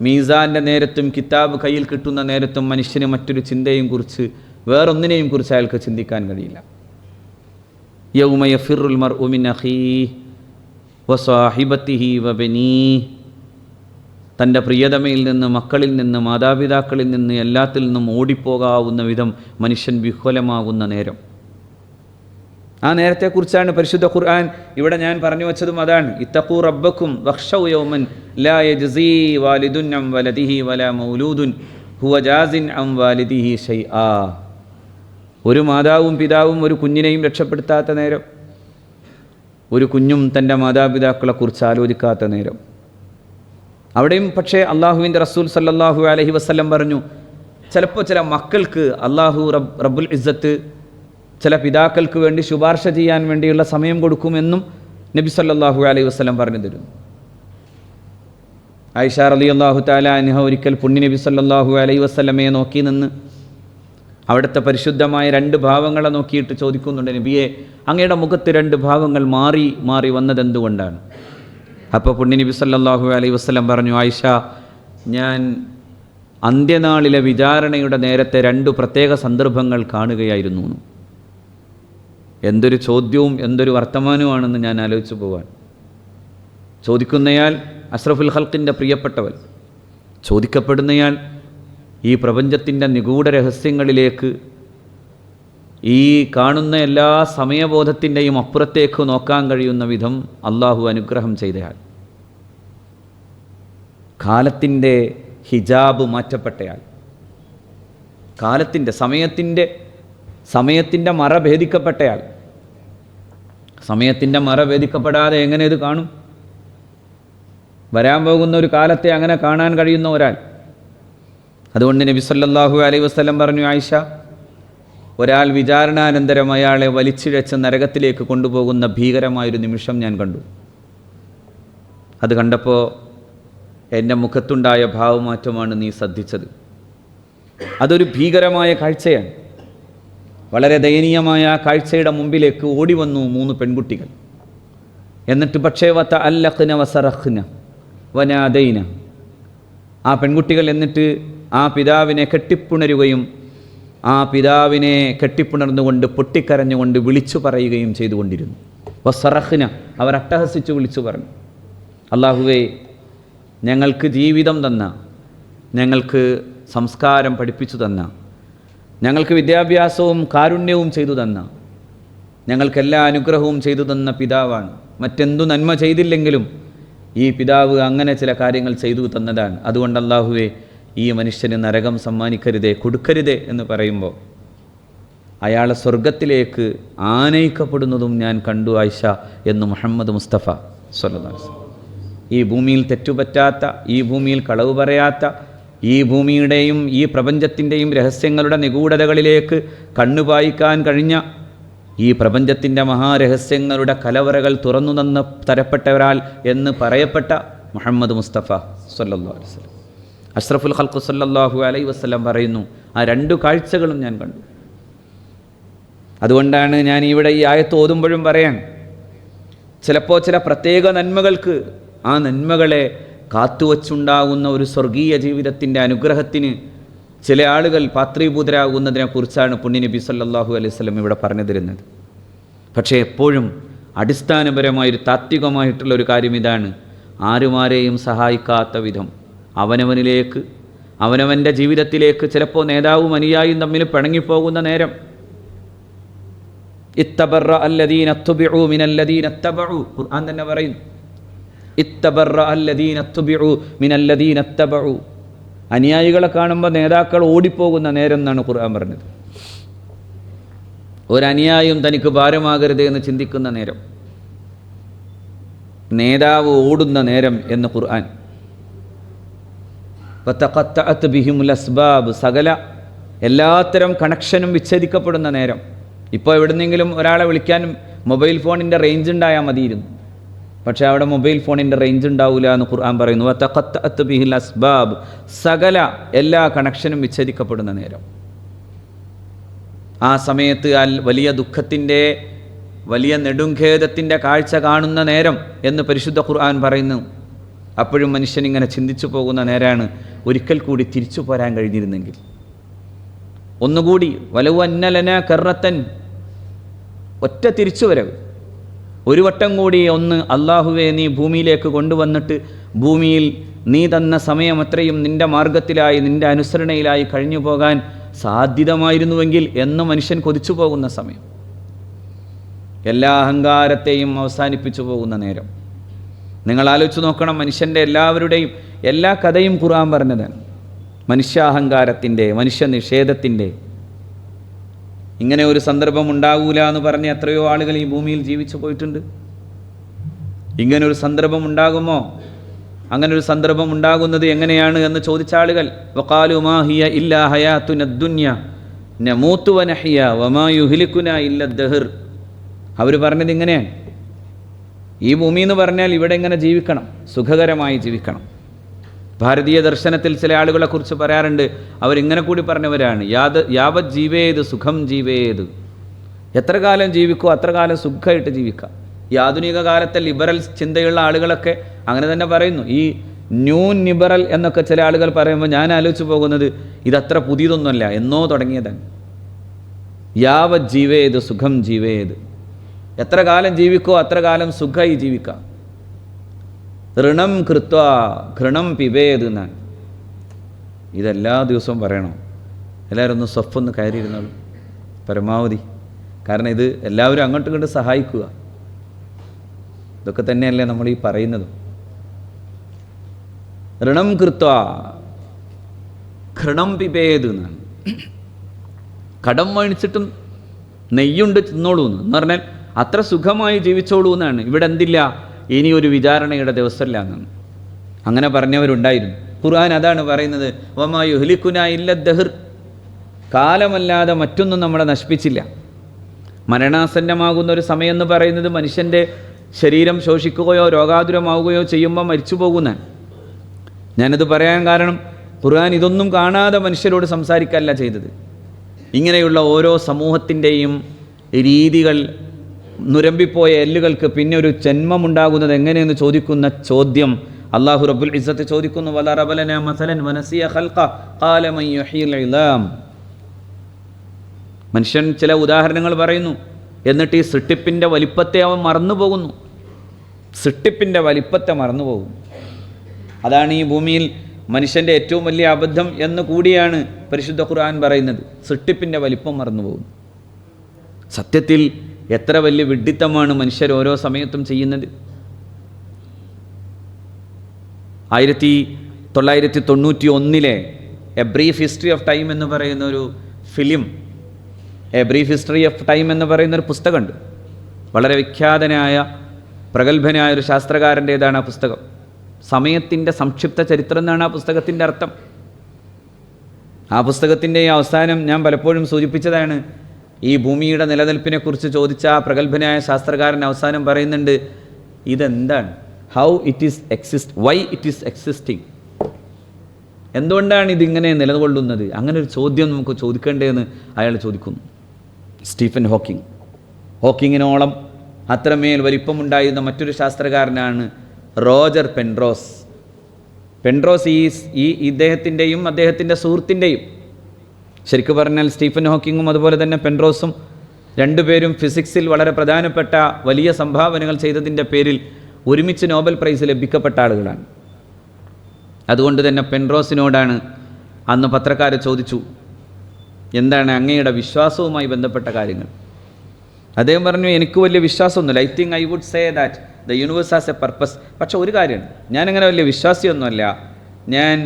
മീസാൻ്റെ നേരത്തും കിതാബ് കയ്യിൽ കിട്ടുന്ന നേരത്തും മനുഷ്യന് മറ്റൊരു ചിന്തയും കുറിച്ച്, വേറൊന്നിനെയും കുറിച്ച് അയാൾക്ക് ചിന്തിക്കാൻ കഴിയില്ല. യൗമ യഫിറുൽ മർഉ മിൻ അഖീഹി വസ്വാഹിബത്തിഹി വബനീഹി, തൻ്റെ പ്രിയതമയിൽ നിന്ന്, മക്കളിൽ നിന്ന്, മാതാപിതാക്കളിൽ നിന്ന്, എല്ലാത്തിൽ നിന്നും ഓടിപ്പോകാവുന്ന വിധം മനുഷ്യൻ വിഹ്വലമാകുന്ന നേരം. ആ നേരത്തെക്കുറിച്ചാണ് പരിശുദ്ധ ഖുർആൻ ഇവിടെ ഞാൻ പറഞ്ഞു വച്ചതും അതാണ്. ഇത്തഖൂ റബ്ബക്കും വഖ്ശൗ യൗമൻ ലാ യജ്സീ വാലിദുൻ അൻ വലദിഹി വലാ മൗലൂദുൻ ഹുവ ജാസിൻ അൻ വാലിദിഹി ഷൈആ. ഒരു മാതാവും പിതാവും ഒരു കുഞ്ഞിനെയും രക്ഷപ്പെടുത്താത്ത നേരം, ഒരു കുഞ്ഞും തൻ്റെ മാതാപിതാക്കളെക്കുറിച്ച് ആലോചിക്കാത്ത നേരം. അവിടെയും പക്ഷേ അള്ളാഹുവിൻ്റെ റസൂൽ സല്ലല്ലാഹു അലൈഹി വസല്ലം പറഞ്ഞു, ചിലപ്പോൾ ചില മക്കൾക്ക് അള്ളാഹു റബ്ബുൽ ഇസ്സത്ത് ചില പിതാക്കൾക്ക് വേണ്ടി ശുപാർശ ചെയ്യാൻ വേണ്ടിയുള്ള സമയം കൊടുക്കുമെന്നും നബി സല്ലല്ലാഹു അലൈഹി വസല്ലം പറഞ്ഞു തരുന്നു. ആയിഷ റളിയല്ലാഹു തആല അൻഹ ഒരിക്കൽ പുണ്യനബി സല്ലല്ലാഹു അലൈഹി വസല്ലമയെ നോക്കി നിന്ന് അവിടുത്തെ പരിശുദ്ധമായ രണ്ട് ഭാവങ്ങളെ നോക്കിയിട്ട് ചോദിക്കുന്നുണ്ട്, നബിയെ, അങ്ങയുടെ മുഖത്ത് രണ്ട് ഭാവങ്ങൾ മാറി മാറി വന്നതെന്തുകൊണ്ടാണ്? അപ്പോൾ പുണ്യനബി സല്ലല്ലാഹു അലൈഹി വസല്ലം പറഞ്ഞു, ആയിഷ, ഞാൻ അന്ത്യനാളിലെ വിചാരണയുടെ നേരത്തെ 2 പ്രത്യേക സന്ദർഭങ്ങൾ കാണുകയായിരുന്നു. എന്തൊരു ചോദ്യവും എന്തൊരു വർത്തമാനവുമാണെന്ന് ഞാൻ ആലോചിച്ചു പോവാൻ. ചോദിക്കുന്നയാൾ അഷ്റഫുൽ ഖൽഖിൻ്റെ പ്രിയപ്പെട്ടവൻ, ചോദിക്കപ്പെടുന്നയാൾ ഈ പ്രപഞ്ചത്തിൻ്റെ നിഗൂഢ രഹസ്യങ്ങളിലേക്ക്, ഈ കാണുന്ന എല്ലാ സമയബോധത്തിൻ്റെയും അപ്പുറത്തേക്ക് നോക്കാൻ കഴിയുന്ന വിധം അള്ളാഹു അനുഗ്രഹം ചെയ്തയാൾ, കാലത്തിൻ്റെ ഹിജാബ് മാറ്റപ്പെട്ടയാൾ, കാലത്തിൻ്റെ സമയത്തിൻ്റെ മറ ഭേദിക്കപ്പെട്ടയാൾ. സമയത്തിൻ്റെ മറ ഭേദിക്കപ്പെടാതെ എങ്ങനെ ഇത് കാണും? വരാൻ പോകുന്ന ഒരു കാലത്തെ അങ്ങനെ കാണാൻ കഴിയുന്ന ഒരാൾ. അതുകൊണ്ട് നബി സല്ലല്ലാഹു അലൈഹി വസല്ലം പറഞ്ഞു, ആയിഷ, ഒരാൾ വിചാരണാനന്തരം അയാളെ വലിച്ചിഴച്ച് നരകത്തിലേക്ക് കൊണ്ടുപോകുന്ന ഭീകരമായൊരു നിമിഷം ഞാൻ കണ്ടു. അത് കണ്ടപ്പോൾ എൻ്റെ മുഖത്തുണ്ടായ ഭാവമാറ്റമാണ് നീ ശ്രദ്ധിച്ചത്. അതൊരു ഭീകരമായ കാഴ്ചയാണ്. വളരെ ദയനീയമായ ആ കാഴ്ചയുടെ മുമ്പിലേക്ക് ഓടി വന്നു 3 പെൺകുട്ടികൾ. എന്നിട്ട് പക്ഷേ വത അല്ലഖ്ന വസറഖ്ന വനാദൈന, ആ പെൺകുട്ടികൾ എന്നിട്ട് ആ പിതാവിനെ കെട്ടിപ്പുണരുകയും ആ പിതാവിനെ കെട്ടിപ്പുണർന്നുകൊണ്ട് പൊട്ടിക്കരഞ്ഞുകൊണ്ട് വിളിച്ചു പറയുകയും ചെയ്തുകൊണ്ടിരുന്നു. വസറഖ്ന, അവർ അട്ടഹസിച്ച് വിളിച്ചു പറഞ്ഞു, അല്ലാഹുവേ, ഞങ്ങൾക്ക് ജീവിതം തന്ന, ഞങ്ങൾക്ക് സംസ്കാരം പഠിപ്പിച്ചു തന്ന, ഞങ്ങൾക്ക് വിദ്യാഭ്യാസവും കാരുണ്യവും ചെയ്തു തന്ന, ഞങ്ങൾക്കെല്ലാ അനുഗ്രഹവും ചെയ്തു തന്ന പിതാവാണ്. മറ്റെന്തു നന്മ ചെയ്തില്ലെങ്കിലും ഈ പിതാവ് അങ്ങനെ ചില കാര്യങ്ങൾ ചെയ്തു തന്നതാണ്. അതുകൊണ്ട് അല്ലാഹുവേ, ഈ മനുഷ്യന് നരകം സമ്മാനിക്കരുതേ, കൊടുക്കരുതേ എന്ന് പറയുമ്പോൾ അയാളെ സ്വർഗത്തിലേക്ക് ആനയിക്കപ്പെടുന്നതും ഞാൻ കണ്ടു ആയിഷ എന്ന് മുഹമ്മദ് മുസ്തഫ സ്വല്ലല്ലാഹു അലൈഹി വസല്ലം. ഈ ഭൂമിയിൽ തെറ്റുപറ്റാത്ത, ഈ ഭൂമിയിൽ കളവ് പറയാത്ത, ഈ ഭൂമിയുടെയും ഈ പ്രപഞ്ചത്തിൻ്റെയും രഹസ്യങ്ങളുടെ നിഗൂഢതകളിലേക്ക് കണ്ണുപായിക്കാൻ കഴിഞ്ഞ, ഈ പ്രപഞ്ചത്തിൻ്റെ മഹാരഹസ്യങ്ങളുടെ കലവറകൾ തുറന്നു തന്ന തരപ്പെട്ട ഒരാൾ എന്ന് പറയപ്പെട്ട മുഹമ്മദ് മുസ്തഫ സ്വല്ലല്ലാഹു അലൈഹി വസല്ലം, അഷ്റഫുൽ ഖൽഖ് സ്വല്ലല്ലാഹു അലൈഹി വസല്ലം പറയുന്നു, ആ 2 കാഴ്ചകളും ഞാൻ കണ്ടു. അതുകൊണ്ടാണ് ഞാൻ ഇവിടെ ഈ ആയത്ത് ഓതുമ്പോഴും പറയാൻ, ചിലപ്പോൾ ചില പ്രത്യേക നന്മകൾക്ക്, ആ നന്മകളെ കാത്തുവച്ചുണ്ടാകുന്ന ഒരു സ്വർഗീയ ജീവിതത്തിൻ്റെ അനുഗ്രഹത്തിന് ചില ആളുകൾ പാത്രീഭൂതരാകുന്നതിനെക്കുറിച്ചാണ് പുണ്യനബി സല്ലല്ലാഹു അലൈഹി വസല്ലം ഇവിടെ പറഞ്ഞു തരുന്നത്. പക്ഷേ എപ്പോഴും അടിസ്ഥാനപരമായൊരു താത്വികമായിട്ടുള്ളൊരു കാര്യം ഇതാണ്, ആരുമാരെയും സഹായിക്കാത്ത വിധം അവനവനിലേക്ക്, അവനവൻ്റെ ജീവിതത്തിലേക്ക് ചിലപ്പോൾ നേതാവും അനുയായിയും തമ്മിൽ പിണങ്ങിപ്പോകുന്ന നേരം, ഇത്തബറ അല്ലദീന തുബിഉ മിനല്ലദീന തബഉ, ഖുർആൻ തന്നെ പറയുന്നു, ഇത്തബറ അല്ലദീന തുബിഉ മിനല്ലദീന തബഉ, അനുയായികളെ കാണുമ്പോൾ നേതാക്കൾ ഓടിപ്പോകുന്ന നേരം എന്നാണ് ഖുർആൻ പറഞ്ഞത്. ഒരനുയായിയും തനിക്ക് ഭാരമാകരുത് എന്ന് ചിന്തിക്കുന്ന നേരം, നേതാവ് ഓടുന്ന നേരം എന്ന് ഖുർആൻ. വതഖത്തഅത് ബിഹിമുൽ അസ്ബാബ്, സകല എല്ലാത്തരം കണക്ഷനും വിച്ഛേദിക്കപ്പെടുന്ന നേരം. ഇപ്പോൾ എവിടെന്നെങ്കിലും ഒരാളെ വിളിക്കാൻ മൊബൈൽ ഫോണിൻ്റെ റേഞ്ച് ഉണ്ടായാൽ മതിയിരുന്നു, പക്ഷേ അവിടെ മൊബൈൽ ഫോണിൻ്റെ റേഞ്ച് ഉണ്ടാവില്ല എന്ന് ഖുർആൻ പറയുന്നു. വതഖത്തഅത് ബിഹിൽ അസ്ബാബ്, സകല എല്ലാ കണക്ഷനും വിച്ഛേദിക്കപ്പെടുന്ന നേരം. ആ സമയത്ത് വലിയ ദുഃഖത്തിൻ്റെ, വലിയ നെടുംഖേദത്തിൻ്റെ കാഴ്ച കാണുന്ന നേരം എന്ന് പരിശുദ്ധ ഖുർആൻ പറയുന്നു. അപ്പോഴും മനുഷ്യനിങ്ങനെ ചിന്തിച്ചു പോകുന്ന നേരാണ്, ഒരിക്കൽ കൂടി തിരിച്ചു പോരാൻ കഴിഞ്ഞിരുന്നെങ്കിൽ, ഒന്നുകൂടി, വലൗ അന്ന ലനാ കറത്തൻ, ഒറ്റ തിരിച്ചുവരവ്, ഒരു വട്ടം കൂടി ഒന്ന് അല്ലാഹുവേ നീ ഭൂമിയിലേക്ക് കൊണ്ടുവന്നിട്ട് ഭൂമിയിൽ നീ തന്ന സമയം അത്രയും നിൻ്റെ മാർഗത്തിലായി, നിൻ്റെ അനുസരണയിലായി കഴിഞ്ഞു പോകാൻ സാധ്യതമായിരുന്നുവെങ്കിൽ എന്ന് മനുഷ്യൻ കൊതിച്ചു പോകുന്ന സമയം, എല്ലാ അഹങ്കാരത്തെയും അവസാനിപ്പിച്ചു പോകുന്ന നേരം. നിങ്ങൾ ആലോചിച്ച് നോക്കണം, മനുഷ്യൻ്റെ എല്ലാവരുടെയും എല്ലാ കഥയും ഖുർആൻ പറഞ്ഞതാണ്. മനുഷ്യാഹങ്കാരത്തിൻ്റെ, മനുഷ്യ നിഷേധത്തിൻ്റെ. ഇങ്ങനെ ഒരു സന്ദർഭം ഉണ്ടാകൂല എന്ന് പറഞ്ഞ് എത്രയോ ആളുകൾ ഈ ഭൂമിയിൽ ജീവിച്ചു പോയിട്ടുണ്ട്. ഇങ്ങനൊരു സന്ദർഭം ഉണ്ടാകുമോ? അങ്ങനൊരു സന്ദർഭം ഉണ്ടാകുന്നത് എങ്ങനെയാണ് എന്ന് ചോദിച്ച ആളുകൾ, വഖാലു മാ ഹിയ ഇല്ലാ ഹയാതുന ദുനിയ നമൂതു വനഹ്യ വമാ യുഹ്ലികുനാ ഇല്ല ദഹർ. അവർ പറഞ്ഞത് ഇങ്ങനെയാണ്, ഈ ഭൂമി എന്ന് പറഞ്ഞാൽ ഇവിടെ ഇങ്ങനെ ജീവിക്കണം, സുഖകരമായി ജീവിക്കണം. ഭാരതീയ ദർശനത്തിൽ ചില ആളുകളെക്കുറിച്ച് പറയാറുണ്ട്, അവരിങ്ങനെ കൂടി പറഞ്ഞവരാണ്, യാവത് ജീവേത് സുഖം ജീവേത്, എത്ര കാലം ജീവിക്കോ അത്ര കാലം സുഖമായിട്ട് ജീവിക്കാം. ഈ ആധുനിക കാലത്തെ ലിബറൽ ചിന്തയുള്ള ആളുകളൊക്കെ അങ്ങനെ തന്നെ പറയുന്നു. ഈ ന്യൂ ലിബറൽ എന്നൊക്കെ ചില ആളുകൾ പറയുമ്പോൾ ഞാൻ ആലോചിച്ച് പോകുന്നത് ഇതത്ര പുതിയതൊന്നുമല്ല, എന്നോ തുടങ്ങിയതാണ്. യാവത് ജീവേത് സുഖം ജീവേത്, എത്ര കാലം ജീവിക്കോ അത്ര കാലം സുഖമായി ജീവിക്കാം. ഋണം കൃത്വ ഘൃണം പിബേത് എന്നാണ്. ഇതെല്ലാ ദിവസവും പറയണം. എല്ലാവരും ഒന്ന് സ്വപ്പൊന്ന് കയറിയിരുന്നാലും പരമാവധി. കാരണം ഇത് എല്ലാവരും അങ്ങോട്ടും ഇങ്ങോട്ട് സഹായിക്കുക. ഇതൊക്കെ തന്നെയല്ലേ നമ്മൾ ഈ പറയുന്നത്. ഋണം കൃത്വ ഘൃണം പിബേത് എന്നാണ്. കടം മേടിച്ചിട്ടും നെയ്യുണ്ട് തിന്നോളൂ എന്ന് പറഞ്ഞാൽ അത്ര സുഖമായി ജീവിച്ചോളൂ എന്നാണ്. ഇവിടെ എന്തില്ല, ഇനി ഒരു വിചാരണയുടെ ദിവസമല്ല എന്നാണ്. അങ്ങനെ പറഞ്ഞവരുണ്ടായിരുന്നു. ഖുർആൻ അതാണ് പറയുന്നത്, വമാ യുഹ്ലികുനാ ഇല്ല ദഹർ, കാലമല്ലാതെ മറ്റൊന്നും നമ്മളെ നശിപ്പിച്ചില്ല. മരണാസന്നമാകുന്ന ഒരു സമയം എന്ന് പറയുന്നത് മനുഷ്യൻ്റെ ശരീരം ശോഷിക്കുകയോ രോഗാതുരമാവുകയോ ചെയ്യുമ്പോൾ മരിച്ചു പോകുന്നതാണ്. ഞാനത് പറയാൻ കാരണം ഖുർആൻ ഇതൊന്നും കാണാതെ മനുഷ്യരോട് സംസാരിക്കല്ല ചെയ്തത്. ഇങ്ങനെയുള്ള ഓരോ സമൂഹത്തിൻ്റെയും രീതികൾ, നുരമ്പിപ്പോയ എല്ലുകൾക്ക് പിന്നെ ഒരു ജന്മമുണ്ടാകുന്നത് എങ്ങനെയെന്ന് ചോദിക്കുന്ന ചോദ്യം അല്ലാഹു റബ്ബുൽ ഇസ്സത്ത് ചോദിക്കുന്നു. വലറബ ലനാ മസലൻ വനസിയ ഖൽഖ ഖാല മൻ യുഹ്യിൽ ഇളാം. മനുഷ്യൻ ചില ഉദാഹരണങ്ങൾ പറയുന്നു, എന്നിട്ട് ഈ സൃഷ്ടിപ്പിൻ്റെ വലിപ്പത്തെ അവൻ മറന്നു പോകുന്നു. സൃഷ്ടിപ്പിൻ്റെ വലിപ്പത്തെ മറന്നു പോകുന്നു. അതാണ് ഈ ഭൂമിയിൽ മനുഷ്യൻ്റെ ഏറ്റവും വലിയ അബദ്ധം എന്ന് കൂടിയാണ് പരിശുദ്ധ ഖുർആൻ പറയുന്നത്. സൃഷ്ടിപ്പിൻ്റെ വലിപ്പം മറന്നു പോകുന്നു. സത്യത്തിൽ എത്ര വലിയ വിഡ്ഢിത്തമാണ് മനുഷ്യർ ഓരോ സമയത്തും ചെയ്യുന്നത്. 1991 A brief history of time എന്ന് പറയുന്ന ഒരു film, A brief history of time എന്ന് പറയുന്നൊരു പുസ്തകമുണ്ട്. വളരെ വിഖ്യാതനായ പ്രഗത്ഭനായ ഒരു ശാസ്ത്രകാരൻ്റേതാണ് ആ പുസ്തകം. സമയത്തിൻ്റെ സംക്ഷിപ്ത ചരിത്രം എന്നാണ് ആ പുസ്തകത്തിൻ്റെ അർത്ഥം. ആ പുസ്തകത്തിൻ്റെ അവസാനം ഞാൻ പലപ്പോഴും സൂചിപ്പിച്ചതാണ്. ഈ ഭൂമിയുടെ നിലനിൽപ്പിനെക്കുറിച്ച് ചോദിച്ച ആ പ്രഗത്ഭനായ ശാസ്ത്രകാരൻ അവസാനം പറയുന്നുണ്ട്, ഇതെന്താണ്, how it is exist, why it is existing, എന്തുകൊണ്ടാണ് ഇതിങ്ങനെ നിലകൊള്ളുന്നത്? അങ്ങനെ ഒരു ചോദ്യം നമുക്ക് ചോദിക്കേണ്ടതെന്ന് അയാൾ ചോദിക്കുന്നു. സ്റ്റീഫൻ ഹോക്കിങ്ങിനോളം അത്രമേൽ വലിപ്പമുണ്ടായിരുന്ന മറ്റൊരു ശാസ്ത്രകാരനാണ് റോജർ പെൻറോസ്. ഈ ഇദ്ദേഹത്തിൻ്റെയും അദ്ദേഹത്തിൻ്റെ സുഹൃത്തിൻ്റെയും, ശരിക്കും പറഞ്ഞാൽ സ്റ്റീഫൻ ഹോക്കിങ്ങും അതുപോലെ തന്നെ പെൻറോസും രണ്ടുപേരും ഫിസിക്സിൽ വളരെ പ്രധാനപ്പെട്ട വലിയ സംഭാവനകൾ ചെയ്തതിൻ്റെ പേരിൽ ഒരുമിച്ച് നോബൽ പ്രൈസ് ലഭിക്കപ്പെട്ട ആളുകളാണ്. അതുകൊണ്ട് തന്നെ പെൻറോസിനോടാണ് അന്ന് പത്രക്കാർ ചോദിച്ചു, എന്താണ് അങ്ങയുടെ വിശ്വാസവുമായി ബന്ധപ്പെട്ട കാര്യങ്ങൾ? അദ്ദേഹം പറഞ്ഞു, എനിക്ക് വലിയ വിശ്വാസമൊന്നുമില്ല. I think I would say that the universe has a purpose. പക്ഷെ ഒരു കാര്യമുണ്ട്, ഞാനങ്ങനെ വലിയ വിശ്വാസിയൊന്നുമല്ല. ഞാൻ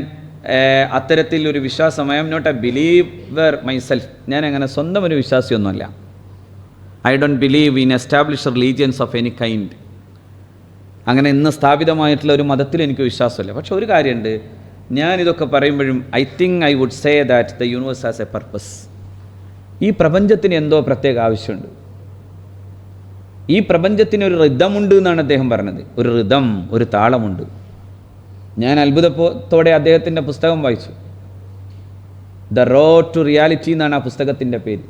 അത്തരത്തിൽ ഒരു വിശ്വാസം, I am not a believer myself. ഞാൻ അങ്ങനെ സ്വന്തം ഒരു വിശ്വാസിയൊന്നുമല്ല. I don't believe in established religions of any kind. അങ്ങനെ ഇന്ന് സ്ഥാപിതമായിട്ടുള്ള ഒരു മതത്തിൽ എനിക്ക് വിശ്വാസമില്ല. പക്ഷെ ഒരു കാര്യമുണ്ട്, ഞാനിതൊക്കെ പറയുമ്പോഴും I think I would say that the universe has a purpose. ഈ പ്രപഞ്ചത്തിന് എന്തോ പ്രത്യേക ആവശ്യമുണ്ട്. ഈ പ്രപഞ്ചത്തിന് ഒരു റിതമുണ്ട് എന്നാണ് അദ്ദേഹം പറഞ്ഞത്. ഒരു റിതം, ഒരു താളമുണ്ട്. ഞാൻ അത്ഭുതത്തോടെ അദ്ദേഹത്തിൻ്റെ പുസ്തകം വായിച്ചു. ദ റോഡ് ടു റിയാലിറ്റി എന്നാണ് ആ പുസ്തകത്തിൻ്റെ പേര്.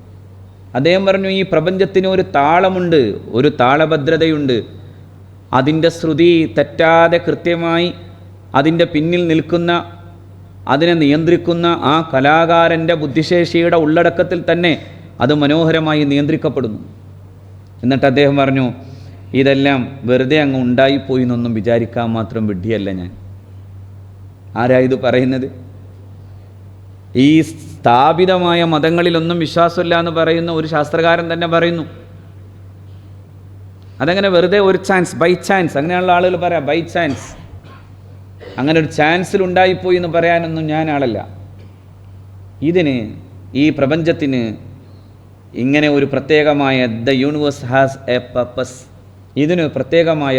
അദ്ദേഹം പറഞ്ഞു, ഈ പ്രപഞ്ചത്തിന് ഒരു താളമുണ്ട്, ഒരു താളഭദ്രതയുണ്ട്. അതിൻ്റെ ശ്രുതി തെറ്റാതെ കൃത്യമായി അതിൻ്റെ പിന്നിൽ നിൽക്കുന്ന, അതിനെ നിയന്ത്രിക്കുന്ന ആ കലാകാരൻ്റെ ബുദ്ധിശേഷിയുടെ ഉള്ളടക്കത്തിൽ തന്നെ അത് മനോഹരമായി നിയന്ത്രിക്കപ്പെടുന്നു. എന്നിട്ട് അദ്ദേഹം പറഞ്ഞു, ഇതെല്ലാം വെറുതെ അങ്ങ് ഉണ്ടായിപ്പോയി എന്നൊന്നും വിചാരിക്കാൻ മാത്രം വിഡ്ഢിയല്ല ഞാൻ. ആരാ ഇത് പറയുന്നത്? ഈ സ്ഥാപിതമായ മതങ്ങളിലൊന്നും വിശ്വാസമില്ല എന്ന് പറയുന്ന ഒരു ശാസ്ത്രകാരൻ തന്നെ പറയുന്നു. അതങ്ങനെ വെറുതെ ഒരു ചാൻസ്, ബൈ ചാൻസ്, അങ്ങനെയുള്ള ആളുകൾ പറയാം, ബൈ ചാൻസ്, അങ്ങനെ ഒരു ചാൻസിൽ ഉണ്ടായിപ്പോയി എന്ന് പറയാനൊന്നും ഞാൻ ആളല്ല. ഇതിന്, ഈ പ്രപഞ്ചത്തിന് ഇങ്ങനെ ഒരു പ്രത്യേകമായ, the universe has a purpose, ഇതിന് പ്രത്യേകമായ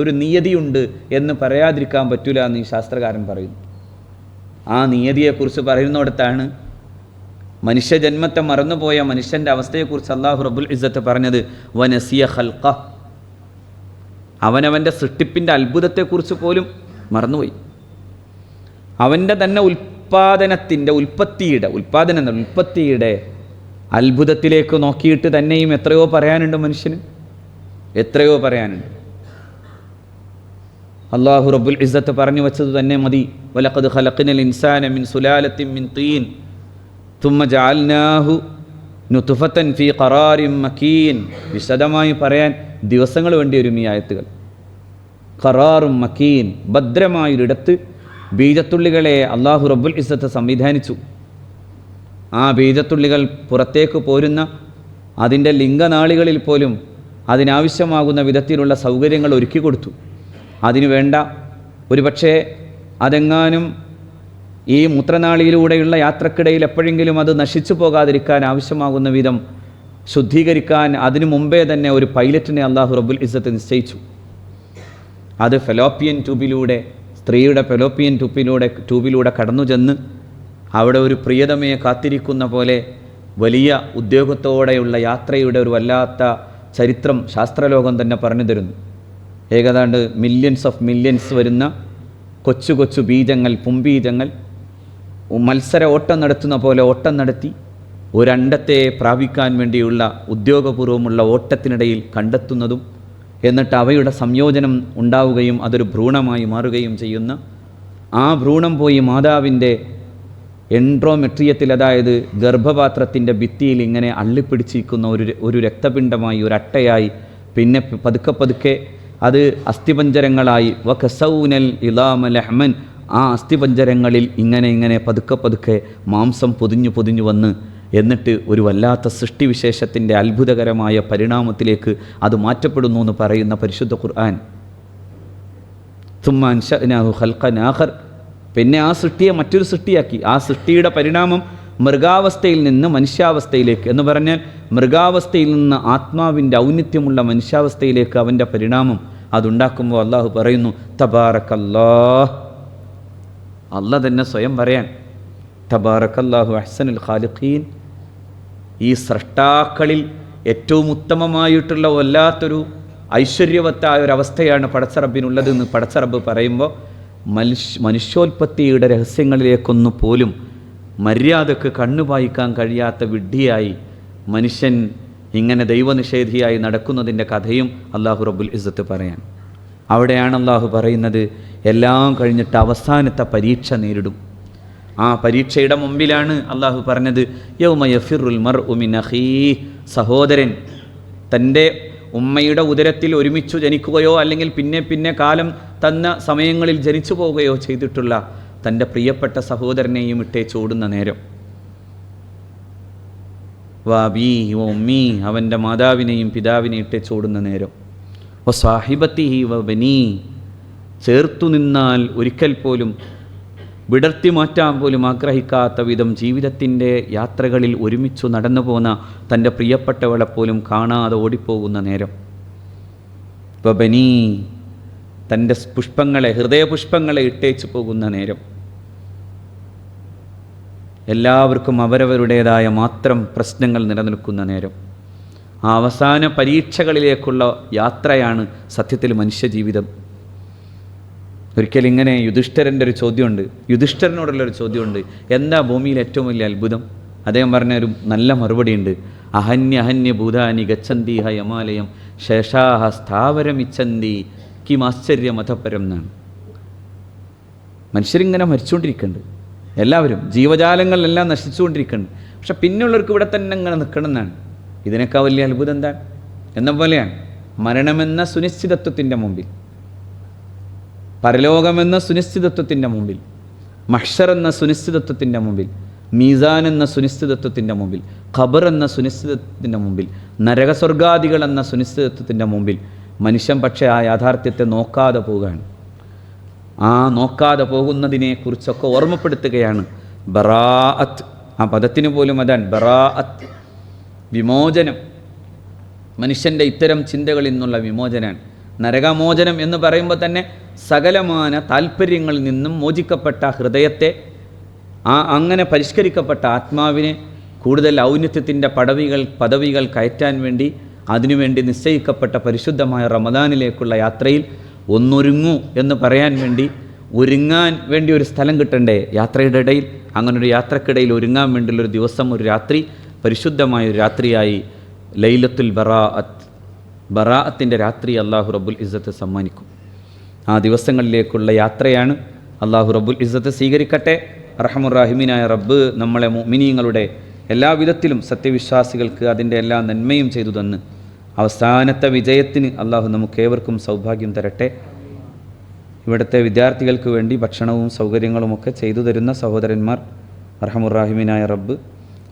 ഒരു നിയതിയുണ്ട് എന്ന് പറയാതിരിക്കാൻ പറ്റില്ല എന്ന് ഈ ശാസ്ത്രകാരൻ പറയുന്നു. ആ നിയതിയെക്കുറിച്ച് പറയുന്നിടത്താണ് മനുഷ്യജന്മത്തെ മറന്നുപോയ മനുഷ്യൻ്റെ അവസ്ഥയെക്കുറിച്ച് അല്ലാഹു റബ്ബുൽ ഇസ്സത്ത് പറഞ്ഞത്, വനസിയ ഖൽഖ, അവനവൻ്റെ സൃഷ്ടിപ്പിൻ്റെ അത്ഭുതത്തെക്കുറിച്ച് പോലും മറന്നുപോയി. അവൻ്റെ തന്നെ ഉൽപ്പത്തിയുടെ അത്ഭുതത്തിലേക്ക് നോക്കിയിട്ട് തന്നെയും എത്രയോ പറയാനുണ്ട് മനുഷ്യന്. എത്രയോ പറയാനുണ്ട്. അല്ലാഹു റബ്ബുൽ ഇസ്സത്ത് പറഞ്ഞു വച്ചത് തന്നെ മതി. വലഖദ് ഖലഖ്നൽ ഇൻസാന മിൻ സുലാലത്തിൻ മിൻ തീൻ തുമ്മ ജഅൽനാഹു നുത്ഫതൻ ഫീ ഖറാരിൻ മക്കീൻ. വിശദമായി പറയാൻ ദിവസങ്ങൾ വേണ്ടി വരും ഈ ആയത്തുകൾ. ഖറാറും മക്കീൻ, ഭദ്രമായൊരിടത്ത് ബീജത്തുള്ളികളെ അല്ലാഹു റബ്ബുൽ ഇസ്സത്ത് സംവിധാനിച്ചു. ആ ബീജത്തുള്ളികൾ പുറത്തേക്ക് പോരുന്ന അതിൻ്റെ ലിംഗനാളികളിൽ പോലും അതിനാവശ്യമാകുന്ന വിധത്തിലുള്ള സൗകര്യങ്ങൾ ഒരുക്കി കൊടുത്തു. അതിനു വേണ്ട ഒരുപക്ഷെ അതെങ്ങാനും ഈ മൂത്രനാളിയിലൂടെയുള്ള യാത്രക്കിടയിൽ എപ്പോഴെങ്കിലും അത് നശിച്ചു പോകാതിരിക്കാൻ ആവശ്യമാകുന്ന വിധം ശുദ്ധീകരിക്കാൻ അതിനു മുമ്പേ തന്നെ ഒരു പൈലറ്റിനെ അല്ലാഹു റബ്ബുൽ ഇസ്സത്ത് നിശ്ചയിച്ചു. അത് ഫെലോപ്പിയൻ ട്യൂബിലൂടെ, സ്ത്രീയുടെ ഫെലോപ്പിയൻ ട്യൂബിലൂടെ കടന്നു ചെന്ന് അവിടെ ഒരു പ്രിയതമയെ കാത്തിരിക്കുന്ന പോലെ വലിയ ഉദ്യോഗത്തോടെയുള്ള യാത്രയുടെ ഒരു വല്ലാത്ത ചരിത്രം ശാസ്ത്രലോകം തന്നെ പറഞ്ഞു തരുന്നു. ഏകദാണ്ട് മില്യൻസ് വരുന്ന കൊച്ചു കൊച്ചു ബീജങ്ങൾ, പുംബീജങ്ങൾ മത്സര ഓട്ടം നടത്തുന്ന പോലെ ഓട്ടം നടത്തി ഒരണ്ടത്തെ പ്രാപിക്കാൻ വേണ്ടിയുള്ള ഉദ്യോഗപൂർവ്വമുള്ള ഓട്ടത്തിനിടയിൽ കണ്ടെത്തുന്നതും എന്നിട്ട് അവയുടെ സംയോജനം ഉണ്ടാവുകയും അതൊരു ഭ്രൂണമായി മാറുകയും ചെയ്യുന്ന ആ ഭ്രൂണം പോയി മാതാവിൻ്റെ എൻഡ്രോമെട്രിയത്തിൽ, അതായത് ഗർഭപാത്രത്തിൻ്റെ ഭിത്തിയിൽ ഇങ്ങനെ അള്ളിപ്പിടിച്ചിരിക്കുന്ന ഒരു രക്തപിണ്ഡമായി, ഒരു അട്ടയായി, പിന്നെ പതുക്കെ അത് അസ്ഥിപഞ്ജരങ്ങളായി വകസൗനൽ ഇളാമ ലഹ്മൻ, ആ അസ്ഥിപഞ്ജരങ്ങളിൽ ഇങ്ങനെ പതുക്കെ മാംസം പൊതിഞ്ഞു വന്ന് എന്നിട്ട് ഒരു വല്ലാത്ത സൃഷ്ടിവിശേഷത്തിൻ്റെ അത്ഭുതകരമായ പരിണാമത്തിലേക്ക് അത് മാറ്റപ്പെടുന്നു എന്ന് പറയുന്ന പരിശുദ്ധ ഖുർആൻ. തുമ്മ അൻശഅനാഹു ഖൽഖൻ ആഖർ, പിന്നെ ആ സൃഷ്ടിയെ മറ്റൊരു സൃഷ്ടിയാക്കി. ആ സൃഷ്ടിയുടെ പരിണാമം മൃഗാവസ്ഥയിൽ നിന്ന് മനുഷ്യാവസ്ഥയിലേക്ക് എന്ന് പറഞ്ഞാൽ മൃഗാവസ്ഥയിൽ നിന്ന് ആത്മാവിൻ്റെ ഔന്നിത്യമുള്ള മനുഷ്യാവസ്ഥയിലേക്ക് അവൻ്റെ പരിണാമം അതുണ്ടാക്കുമ്പോൾ അള്ളാഹു പറയുന്നു തബാറക്കല്ലാഹ്. അള്ളാഹ് തന്നെ സ്വയം പറയാൻ തബാറക്കല്ലാഹു അഹ്സനുൽ ഖാലിഖീൻ. ഈ സൃഷ്ടാക്കളിൽ ഏറ്റവും ഉത്തമമായിട്ടുള്ള വല്ലാത്തൊരു ഐശ്വര്യവത്തായ ഒരവസ്ഥയാണ് പടച്ചറബിനുള്ളതെന്ന് പടച്ചറബ് പറയുമ്പോൾ മനുഷ്യോൽപ്പത്തിയുടെ രഹസ്യങ്ങളിലേക്കൊന്നു പോലും മര്യാദക്ക് കണ്ണുപായിക്കാൻ കഴിയാത്ത വിഡ്ഢിയായി മനുഷ്യൻ ഇങ്ങനെ ദൈവനിഷേധിയായി നടക്കുന്നതിൻ്റെ കഥയും അല്ലാഹു റബ്ബുൽ ഇസ്സത്ത് പറയാൻ. അവിടെയാണ് അല്ലാഹു പറയുന്നത് എല്ലാം കഴിഞ്ഞിട്ട് അവസാനത്തെ പരീക്ഷ നേരിടും. ആ പരീക്ഷയുടെ മുമ്പിലാണ് അല്ലാഹു പറഞ്ഞത് യൗമ യഫിറുൽ മർഉ മിൻ അഖീഹി, സഹോദരൻ തൻ്റെ ഉമ്മയുടെ ഉദരത്തിൽ ഒരുമിച്ചു ജനിക്കുകയോ അല്ലെങ്കിൽ പിന്നെ കാലം തന്ന സമയങ്ങളിൽ ജനിച്ചു പോവുകയോ ചെയ്തിട്ടുള്ള തൻ്റെ പ്രിയപ്പെട്ട സഹോദരനെയും ഇട്ടേച്ചോടുന്ന നേരം, വാബീ ഉമ്മീ, അവൻ്റെ മാതാവിനെയും പിതാവിനെയും ഇട്ടേച്ചോടുന്ന നേരം, വ സാഹിബത്തിഹി വ ബനീ, ചേർത്തു നിന്നാൽ ഒരിക്കൽ പോലും വിടർത്തി മാറ്റാൻ പോലും ആഗ്രഹിക്കാത്ത വിധം ജീവിതത്തിൻ്റെ യാത്രകളിൽ ഒരുമിച്ചു നടന്നു പോന്ന തൻ്റെ പ്രിയപ്പെട്ടവളെപ്പോലും കാണാതെ ഓടിപ്പോകുന്ന നേരം, വ ബനീ, തൻ്റെ പുഷ്പങ്ങളെ, ഹൃദയപുഷ്പങ്ങളെ ഇട്ടേച്ചു പോകുന്ന നേരം, എല്ലാവർക്കും അവരവരുടേതായ മാത്രം പ്രശ്നങ്ങൾ നിലനിൽക്കുന്ന നേരം, ആ അവസാന പരീക്ഷകളിലേക്കുള്ള യാത്രയാണ് സത്യത്തിൽ മനുഷ്യജീവിതം. ഒരിക്കലിങ്ങനെ യുധിഷ്ഠിരൻ്റെ ഒരു ചോദ്യമുണ്ട്, യുധിഷ്ഠിരനോടുള്ളൊരു ചോദ്യമുണ്ട്, എന്താ ഭൂമിയിൽ ഏറ്റവും വലിയ അത്ഭുതം? അദ്ദേഹം പറഞ്ഞൊരു നല്ല മറുപടിയുണ്ട്, അഹന്യ ഭൂതാനി ഗച്ഛന്തി ഹയമാലയം ശേഷാഹ സ്ഥാവരമിച്ഛന്തി കിം ആശ്ചര്യമതപരം എന്നാണ്. മനുഷ്യരിങ്ങനെ മരിച്ചുകൊണ്ടിരിക്കുന്നുണ്ട്, എല്ലാവരും, ജീവജാലങ്ങളെല്ലാം നശിച്ചുകൊണ്ടിരിക്കുന്നുണ്ട്. പക്ഷെ പിന്നെയുള്ളവർക്ക് ഇവിടെ തന്നെ ഇങ്ങനെ നിൽക്കണം എന്നാണ്. ഇതിനേക്കാൾ വലിയ അത്ഭുതം എന്താണ്? എന്ന പോലെയാണ് മരണമെന്ന സുനിശ്ചിതത്വത്തിൻ്റെ മുമ്പിൽ, പരലോകമെന്ന സുനിശ്ചിതത്വത്തിൻ്റെ മുമ്പിൽ, മഹ്ശർ എന്ന സുനിശ്ചിതത്വത്തിൻ്റെ മുമ്പിൽ, മീസാൻ എന്ന സുനിശ്ചിതത്വത്തിൻ്റെ മുമ്പിൽ, ഖബർ എന്ന സുനിശ്ചിതത്വത്തിൻ്റെ മുമ്പിൽ, നരകസ്വർഗാദികൾ എന്ന സുനിശ്ചിതത്വത്തിൻ്റെ മുമ്പിൽ മനുഷ്യൻ പക്ഷേ ആ യാഥാർത്ഥ്യത്തെ നോക്കാതെ പോവുകയാണ്. ആ നോക്കാതെ പോകുന്നതിനെക്കുറിച്ചൊക്കെ ഓർമ്മപ്പെടുത്തുകയാണ് ബറാഅത്ത്. ആ പദത്തിന് പോലും അതാണ് ബറാഅത്ത്, വിമോചനം. മനുഷ്യൻ്റെ ഇത്തരം ചിന്തകളിൽ നിന്നുള്ള വിമോചനമാണ്. നരകമോചനം എന്ന് പറയുമ്പോൾ തന്നെ സകലമാന താല്പര്യങ്ങളിൽ നിന്നും മോചിക്കപ്പെട്ട ഹൃദയത്തെ, അങ്ങനെ പരിഷ്കരിക്കപ്പെട്ട ആത്മാവിനെ കൂടുതൽ ഔന്നത്യത്തിൻ്റെ പദവികൾ കയറ്റാൻ വേണ്ടി അതിനുവേണ്ടി നിശ്ചയിക്കപ്പെട്ട പരിശുദ്ധമായ റമദാനിലേക്കുള്ള യാത്രയിൽ ഒന്നൊരുങ്ങൂ എന്ന് പറയാൻ വേണ്ടി, ഒരുങ്ങാൻ വേണ്ടി ഒരു സ്ഥലം കിട്ടണ്ടേ യാത്രയുടെ ഇടയിൽ? അങ്ങനൊരു യാത്രക്കിടയിൽ ഒരുങ്ങാൻ വേണ്ടിയുള്ളൊരു ദിവസം, ഒരു രാത്രി, പരിശുദ്ധമായൊരു രാത്രിയായി ലൈലത്തുൽ ബറാഅത്ത്, ബറാഅത്തിൻ്റെ രാത്രി അള്ളാഹു റബ്ബുൽ ഇസ്സത്ത് സമ്മാനിക്കും. ആ ദിവസങ്ങളിലേക്കുള്ള യാത്രയാണ്. അള്ളാഹു റബ്ബുൽ ഇസ്സത്ത് സ്വീകരിക്കട്ടെ. അർഹമുർ-റഹീമീനായ റബ്ബ് നമ്മളെ മുഅ്മിനീങ്ങളുടെ എല്ലാവിധത്തിലും സത്യവിശ്വാസികൾക്ക് അതിൻ്റെ എല്ലാ നന്മയും ചെയ്തു തന്ന് അവസാനത്തെ വിജയത്തിന് അള്ളാഹു നമുക്കേവർക്കും സൗഭാഗ്യം തരട്ടെ. ഇവിടുത്തെ വിദ്യാർത്ഥികൾക്ക് വേണ്ടി ഭക്ഷണവും സൗകര്യങ്ങളുമൊക്കെ ചെയ്തു തരുന്ന സഹോദരന്മാർ, അർഹമുർ-റഹീമീനായ റബ്ബ്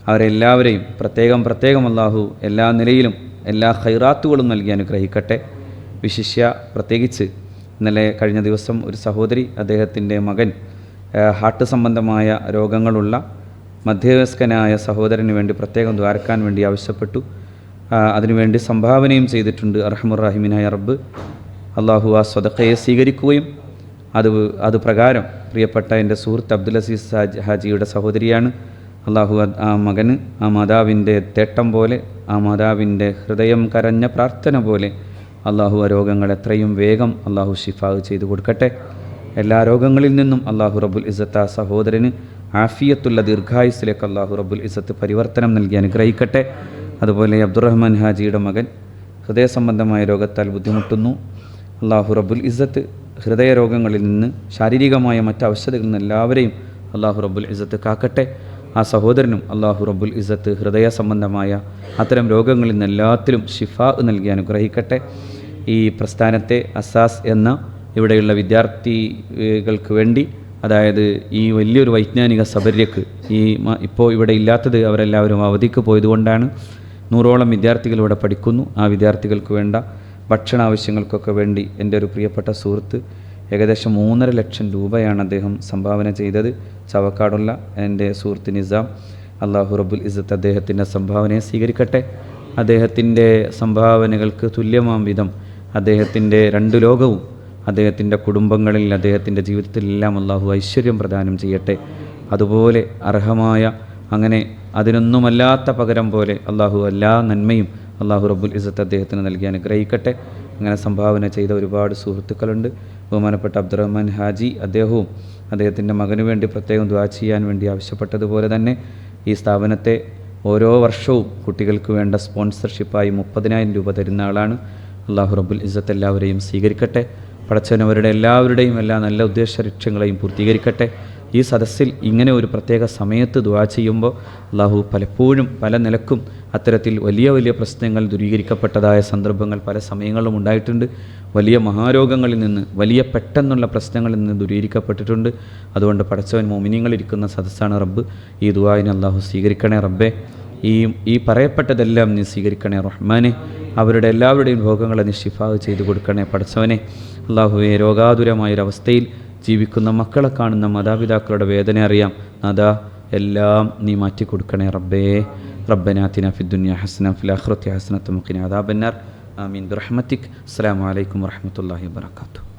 അവരെല്ലാവരെയും പ്രത്യേകം അള്ളാഹു എല്ലാ നിലയിലും എല്ലാ ഖൈറാത്തുകളും നൽകി അനുഗ്രഹിക്കട്ടെ. വിശിഷ്യ പ്രത്യേകിച്ച് ഇന്നലെ കഴിഞ്ഞ ദിവസം ഒരു സഹോദരി, അദ്ദേഹത്തിൻ്റെ മകൻ ഹാർട്ട് സംബന്ധമായ രോഗങ്ങളുള്ള മധ്യവയസ്കനായ സഹോദരന് വേണ്ടി പ്രത്യേകം ദ്വാരക്കാൻ വേണ്ടി ആവശ്യപ്പെട്ടു. അതിനുവേണ്ടി സംഭാവനയും ചെയ്തിട്ടുണ്ട്. അർഹമുർ-റഹീമീനായ റബ്ബ് അള്ളാഹു ആ സ്വദഖയെ സ്വീകരിക്കുകയും അത് പ്രകാരം പ്രിയപ്പെട്ട എൻ്റെ സുഹൃത്ത് അബ്ദുൽ അസീസ് ഹാജിയുടെ സഹോദരിയാണ്. അള്ളാഹു ആ മകന് ആ മാതാവിൻ്റെ തേട്ടം പോലെ, ആ മാതാവിൻ്റെ ഹൃദയം കരഞ്ഞ പ്രാർത്ഥന പോലെ അള്ളാഹു ആ രോഗങ്ങൾ എത്രയും വേഗം അള്ളാഹു ഷിഫാവ് ചെയ്തു കൊടുക്കട്ടെ. എല്ലാ രോഗങ്ങളിൽ നിന്നും അള്ളാഹു റബ്ബുൽ ഇസ്സത്ത് ആ സഹോദരന് ആഫിയത്തുള്ള ദീർഘായുസ്സിലേക്ക് അള്ളാഹു റബ്ബുൽ ഇസ്സത്ത് പരിവർത്തനം നൽകി അനുഗ്രഹിക്കട്ടെ. അതുപോലെ അബ്ദുറഹ്മാൻ ഹാജിയുടെ മകൻ ഹൃദയ സംബന്ധമായ രോഗത്താൽ ബുദ്ധിമുട്ടുന്നു. അള്ളാഹു റബ്ബുൽ ഇസ്സത്ത് ഹൃദയ രോഗങ്ങളിൽ നിന്ന്, ശാരീരികമായ മറ്റ് അവശതകളിൽ നിന്ന് എല്ലാവരെയും അള്ളാഹു റബ്ബുൽ ഇസ്സത്ത് കാക്കട്ടെ. ആ സഹോദരനും അള്ളാഹു റബ്ബുൽ ഇസ്സത്ത് ഹൃദയ സംബന്ധമായ അത്തരം രോഗങ്ങളിൽ നിന്ന് എല്ലാത്തിലും ഷിഫാ നൽകി അനുഗ്രഹിക്കട്ടെ. ഈ പ്രസ്ഥാനത്തെ അസാസ് എന്ന ഇവിടെയുള്ള വിദ്യാർത്ഥികൾക്ക് വേണ്ടി, അതായത് ഈ വലിയൊരു വൈജ്ഞാനിക സബര്യക്ക് ഇപ്പോൾ ഇവിടെ ഇല്ലാത്തത് അവരെല്ലാവരും അവധിക്ക് പോയതുകൊണ്ടാണ്. 100ഓളം വിദ്യാർത്ഥികൾ ഇവിടെ പഠിക്കുന്നു. ആ വിദ്യാർത്ഥികൾക്ക് വേണ്ട ഭക്ഷണ ആവശ്യങ്ങൾക്കൊക്കെ വേണ്ടി എൻ്റെ ഒരു പ്രിയപ്പെട്ട സുഹൃത്ത് ഏകദേശം 3.5 ലക്ഷം രൂപയാണ് അദ്ദേഹം സംഭാവന ചെയ്തത്. ചവക്കാടുള്ള എൻ്റെ സുഹൃത്ത് നിസാം, അള്ളാഹു റബ്ബുൽ ഇസ്സത്ത് അദ്ദേഹത്തിൻ്റെ സംഭാവനയെ സ്വീകരിക്കട്ടെ. അദ്ദേഹത്തിൻ്റെ സംഭാവനകൾക്ക് തുല്യമാം വിധം അദ്ദേഹത്തിൻ്റെ 2 ലോകവും അദ്ദേഹത്തിൻ്റെ കുടുംബങ്ങളിൽ, അദ്ദേഹത്തിൻ്റെ ജീവിതത്തിലെല്ലാം അള്ളാഹു ഐശ്വര്യം പ്രദാനം ചെയ്യട്ടെ. അതുപോലെ അർഹമായ, അങ്ങനെ അതിനൊന്നുമല്ലാത്ത പകരം പോലെ അള്ളാഹു എല്ലാ നന്മയും അള്ളാഹു റബ്ബുൽ ഇസ്സത്ത് അദ്ദേഹത്തിന് നൽകി അനുഗ്രഹിക്കട്ടെ. അങ്ങനെ സംഭാവന ചെയ്ത ഒരുപാട് സുഹൃത്തുക്കളുണ്ട്. ബഹുമാനപ്പെട്ട അബ്ദുറഹ്മാൻ ഹാജി, അദ്ദേഹവും അദ്ദേഹത്തിൻ്റെ മകനു വേണ്ടി പ്രത്യേകം ദുആ ചെയ്യാൻ വേണ്ടി ആവശ്യപ്പെട്ടതുപോലെ തന്നെ ഈ സ്ഥാപനത്തെ ഓരോ വർഷവും കുട്ടികൾക്ക് വേണ്ട സ്പോൺസർഷിപ്പായി 30,000 രൂപ തരുന്ന ആളാണ്. അള്ളാഹു റബ്ബുൽ ഇസ്സത്ത് എല്ലാവരെയും സ്വീകരിക്കട്ടെ. പടച്ചവനവരുടെ എല്ലാവരുടെയും എല്ലാ നല്ല ഉദ്ദേശ ലക്ഷ്യങ്ങളെയും പൂർത്തീകരിക്കട്ടെ. ഈ സദസ്സിൽ ഇങ്ങനെ ഒരു പ്രത്യേക സമയത്ത് ദുആ ചെയ്യുമ്പോൾ അള്ളാഹു പലപ്പോഴും പല നിലക്കും അത്തരത്തിൽ വലിയ പ്രശ്നങ്ങൾ ദൂരീകരിക്കപ്പെട്ടതായ സന്ദർഭങ്ങൾ പല സമയങ്ങളിലും ഉണ്ടായിട്ടുണ്ട്. വലിയ മഹാരോഗങ്ങളിൽ നിന്ന്, വലിയ പെട്ടെന്നുള്ള പ്രശ്നങ്ങളിൽ നിന്ന് ദൂരീകരിക്കപ്പെട്ടിട്ടുണ്ട്. അതുകൊണ്ട് പടച്ചവൻ മോമിനിയങ്ങളിരിക്കുന്ന സദസ്സാണ് റബ്ബ്. ഈ ദുആയിനെ അള്ളാഹു സ്വീകരിക്കണേ റബ്ബേ. ഈ പറയപ്പെട്ടതെല്ലാം നീ സ്വീകരിക്കണേ റഹ്മാനെ. അവരുടെ എല്ലാവരുടെയും രോഗങ്ങളെ നീ ശിഫാ ചെയ്തു കൊടുക്കണേ പടച്ചവനെ. അള്ളാഹുവേ, രോഗാതുരമായൊരവസ്ഥയിൽ ജീവിക്കുന്ന മക്കളെ കാണുന്ന മാതാപിതാക്കളുടെ വേദന അറിയാം നാദാ, എല്ലാം നീ മാറ്റിക്കൊടുക്കണേ റബ്ബേ. റബ്ബനാ ആതിനാ ഫിദ്ദുനിയ ഹസന ഫിൽ ആഖിറതി ഹസനത വഖിനാ അദാബന്നാർ. ആമീൻ ബിറഹ്മതിക്. അസ്സലാമു അലൈക്കും വറഹ്മത്തുള്ളാഹി വബറകാതുഹു.